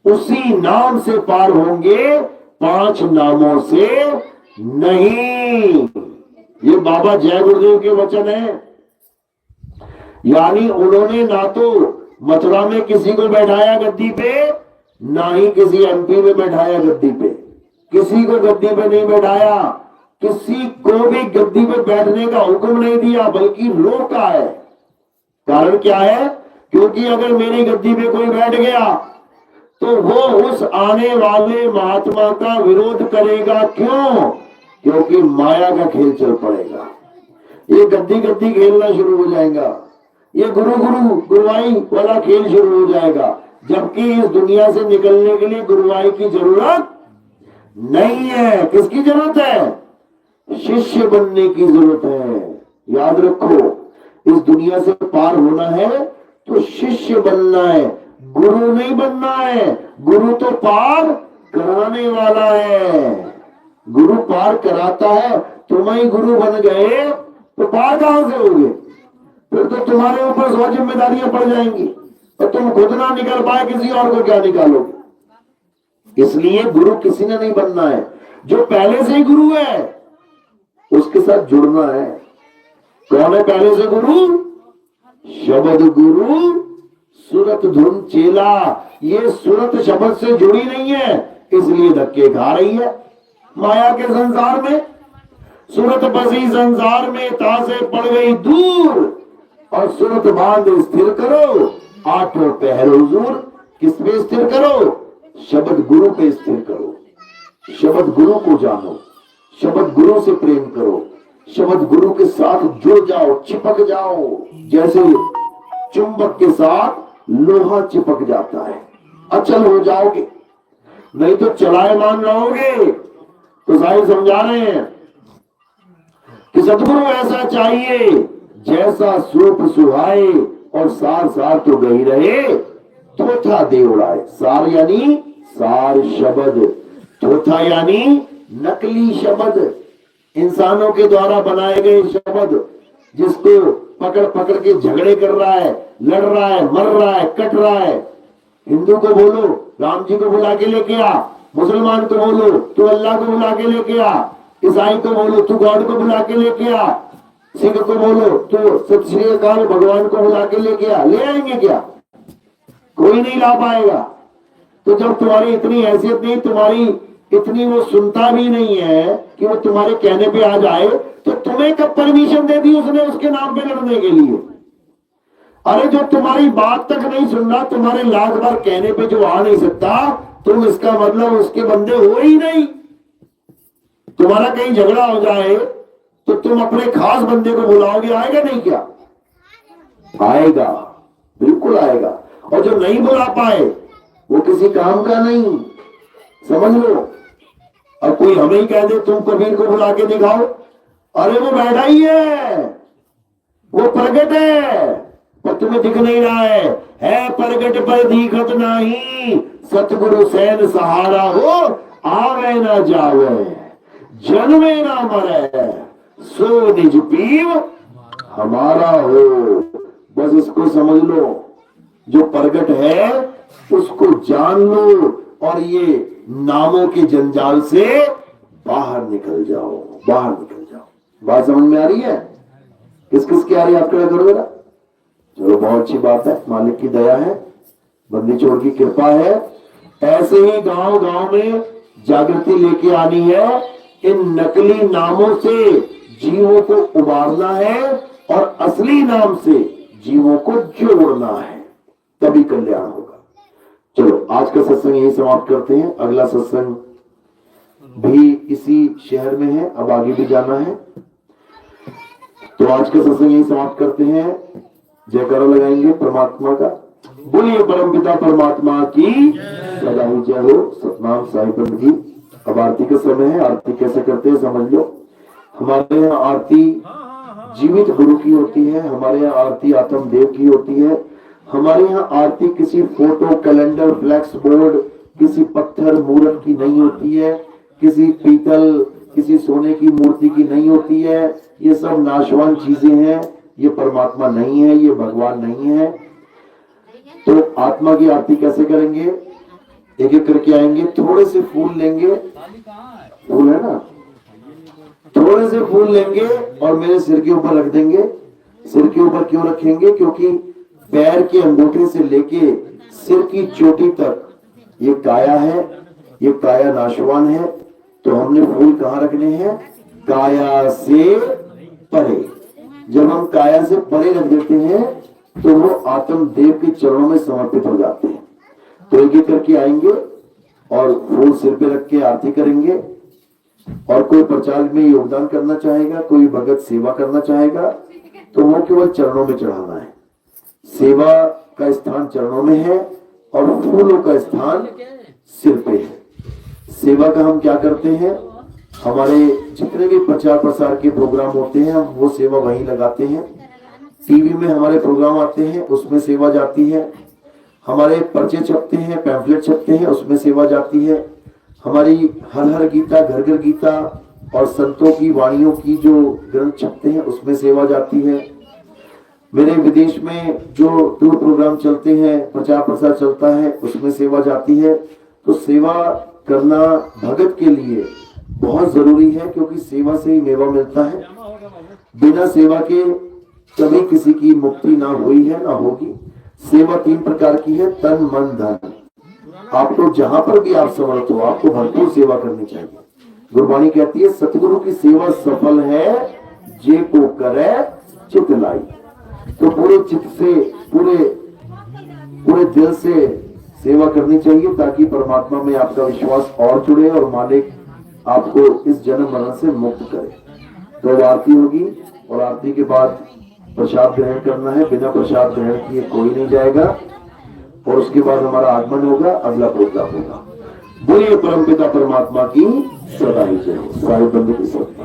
उसी नाम से पार होंगे, 5 नामों से नहीं। ये बाबा जय गुरुदेव के वचन है। यानी उन्होंने ना तो मथुरा में किसी को बैठाया गद्दी पे, ना ही किसी एमपी में बैठाया गद्दी पे, किसी को गद्दी पे नहीं बैठाया, किसी को भी गद्दी पे बैठने का हुक्म नहीं दिया, बल्कि रोका है। कारण क्या है? क्योंकि अगर मेरी गद्दी पे कोई बैठ गया तो वो उस आने वाले महात्मा का विरोध करेगा। क्यों? क्योंकि माया का खेल चल पड़ेगा, ये गद्दी गद्दी खेलना शुरू हो जाएगा, ये गुरु गुरु गुरुवाई वाला खेल शुरू हो जाएगा। जबकि इस दुनिया से निकलने के लिए गुरुवाई की जरूरत नहीं है। किसकी जरूरत है? शिष्य बनने की जरूरत है। याद रखो, इस दुनिया से पार होना है तो शिष्य बनना है, गुरु नहीं बनना है। गुरु तो पार कराने वाला है, गुरु पार कराता है। तुम ही गुरु बन गए तो पार कहां से होगे? फिर तो तुम्हारे ऊपर 100 जिम्मेदारियां पड़ जाएंगी और तुम खुद ना निकल पाए, किसी और को क्या निकालोगे? इसलिए गुरु किसी ने नहीं बनना है, जो पहले से ही गुरु है उसके साथ जुड़ना है। कौन है पहले से गुरु? शब्द गुरु सुरत धुन चेला। ये सुरत शब्द से जुड़ी नहीं है, इसलिए धक्के खा रही है माया के संसार में। सुरत बसी संसार में, तासे पड़ गई दूर, और सुरत बांध स्थिर करो, 8 पहर हुजूर। किस पे स्थिर करो? शब्द गुरु पे स्थिर करो। शब्द गुरु को जानो, शब्द गुरु से प्रेम करो, शब्द गुरु के साथ जुड़ जाओ, चिपक जाओ। जैसे चुंबक के साथ लोहा चिपक जाता है, अचल हो जाओगे। नहीं तो चलायमान रहोगे। तो साहिब समझा रहे हैं कि सतगुरु ऐसा चाहिए जैसा सूप सुहाए और सार सार तो गई रहे, थोथा दे उड़ाए। सार यानी सार शब्द, थोथा यानी नकली शब्द, इंसानों के द्वारा बनाए गए शब्द, जिसको पकड़ पकड़ के झगड़े कर रहा है, लड़ रहा है, मर रहा है, कट रहा है। हिंदू को बोलो राम जी को बुला के लेके आ, मुसलमान को बोलो तू अल्लाह को बुला के लेके आ, ईसाई को बोलो तू गॉड को बुला के लेके आ, सिख को बोलो तो सत श्री अकाल भगवान को बुला के लेके आ। ले आएंगे क्या? कोई नहीं ला पाएगा। तो जब तुम्हारी इतनी हैसियत नहीं, तुम्हारी इतनी वो सुनता भी नहीं है कि वो तुम्हारे कहने पे आ जाए, तो तुम्हें कब परमिशन दे दी उसने उसके नाम पे लड़ने के लिए? अरे जो तुम्हारी बात तक नहीं सुन रहा, तुम्हारे लाख बार कहने पे जो आ नहीं सकता, तुम इसका मतलब उसके बंदे हो ही नहीं। तुम्हारा कहीं झगड़ा हो जाए तो तुम अपने खास बंदे को बुलाओगे, आएगा नहीं क्या? आएगा, बिल्कुल आएगा। और जो नहीं बुला पाए वो किसी काम का नहीं, समझ लो। और कोई हमें ही कह दे तुम कबीर को बुला के दिखाओ, अरे वो बैठा ही है, वो प्रगट है पर तुम्हें दिख नहीं रहा है प्रगट पर दिखत नहीं। सतगुरु सैन सहारा हो, आवे ना जावे, जन्मे ना मरे, सो निज पीव हमारा हो। बस इसको समझ लो, जो प्रगट है उसको जान लो और ये नामों के जंजाल से बाहर निकल जाओ, बाहर निकल जाओ। बात समझ में आ रही है? किस किस की आ रही है? आप क्या करोगे ना? चलो बहुत अच्छी बात है, मालिक की दया है, बंदी चोर की कृपा है। ऐसे ही गांव गांव में जागृति लेके आनी है। इन नकली नामों से जीवों को उबारना है और असली नाम से जीवों को जोड़ना है, तभी कल्याण होगा। चलो आज का सत्संग यही समाप्त करते हैं। अगला सत्संग भी इसी शहर में है, अब आगे भी जाना है। तो आज का सत्संग यही समाप्त करते हैं। जयकारा लगाएंगे परमात्मा का। बोलिए परमपिता परमात्मा की सदा ही जय हो। सतनाम साईं पंत की। अब आरती का समय है। आरती कैसे करते हैं समझ लो। हमारे यहाँ आरती जीवित गुरु की होती है, हमारे यहाँ आरती आत्म देव की होती है। हमारे यहाँ आरती किसी फोटो, कैलेंडर, फ्लैक्स बोर्ड, किसी पत्थर मूर्त की नहीं होती है, किसी पीतल किसी सोने की मूर्ति की नहीं होती है। ये सब नाशवान चीजें हैं, ये परमात्मा नहीं है, ये भगवान नहीं है। तो आत्मा की आरती कैसे करेंगे? एक एक करके आएंगे, थोड़े से फूल लेंगे, फूल है ना, थोड़े से फूल लेंगे और मेरे सिर के ऊपर रख देंगे। सिर के ऊपर क्यों रखेंगे? क्योंकि पैर के अंगूठे से लेके सिर की चोटी तक ये काया है, ये काया नाशवान है। तो हमने फूल कहाँ रखने हैं? काया से परे। जब हम काया से परे रख देते हैं तो वो आत्म देव के चरणों में समर्पित हो जाते हैं। तो एक एक करके आएंगे और फूल सिर पे रख के आरती करेंगे। और कोई प्रचार में योगदान करना चाहेगा, कोई भगत सेवा करना चाहेगा, तो वो केवल चरणों में चढ़ाना है। सेवा का स्थान चरणों में है और फूलों का स्थान सिर पे है। सेवा का हम क्या करते हैं? हमारे जितने भी प्रचार प्रसार के प्रोग्राम होते हैं हम वो सेवा वहीं लगाते हैं। टीवी में हमारे प्रोग्राम आते हैं, उसमें सेवा जाती है। हमारे पर्चे छपते हैं, पैम्फलेट छपते हैं, उसमें सेवा जाती है। हमारी हर हर गीता, घर घर गीता और संतों की वाणियों की जो ग्रंथ छपते हैं उसमें सेवा जाती है। मेरे विदेश में जो टूर प्रोग्राम चलते हैं, प्रचार प्रसार चलता है, उसमें सेवा जाती है। तो सेवा करना भगत के लिए बहुत जरूरी है, क्योंकि सेवा से ही मेवा मिलता है। बिना सेवा के कभी किसी की मुक्ति ना हुई है ना होगी। सेवा 3 प्रकार की है, तन मन धन। आपको जहां पर भी आप समर्थ हो, आपको भरपूर सेवा करनी चाहिए। गुरबाणी कहती है सतगुरु की सेवा सफल है, जे को करे चित लाई। तो पूरे चित्त से, पूरे दिल से सेवा करनी चाहिए, ताकि परमात्मा में आपका विश्वास और जुड़े और मालिक आपको इस जन्म मरण से मुक्त करे। तो आरती होगी और आरती के बाद प्रसाद ग्रहण करना है। बिना प्रसाद ग्रहण किए कोई नहीं जाएगा। और उसके बाद हमारा आगमन होगा, अगला प्रोग्राम होगा। बोलिए परमपिता परमात्मा की सदा ही जय। सारे बंदे की सत्ता।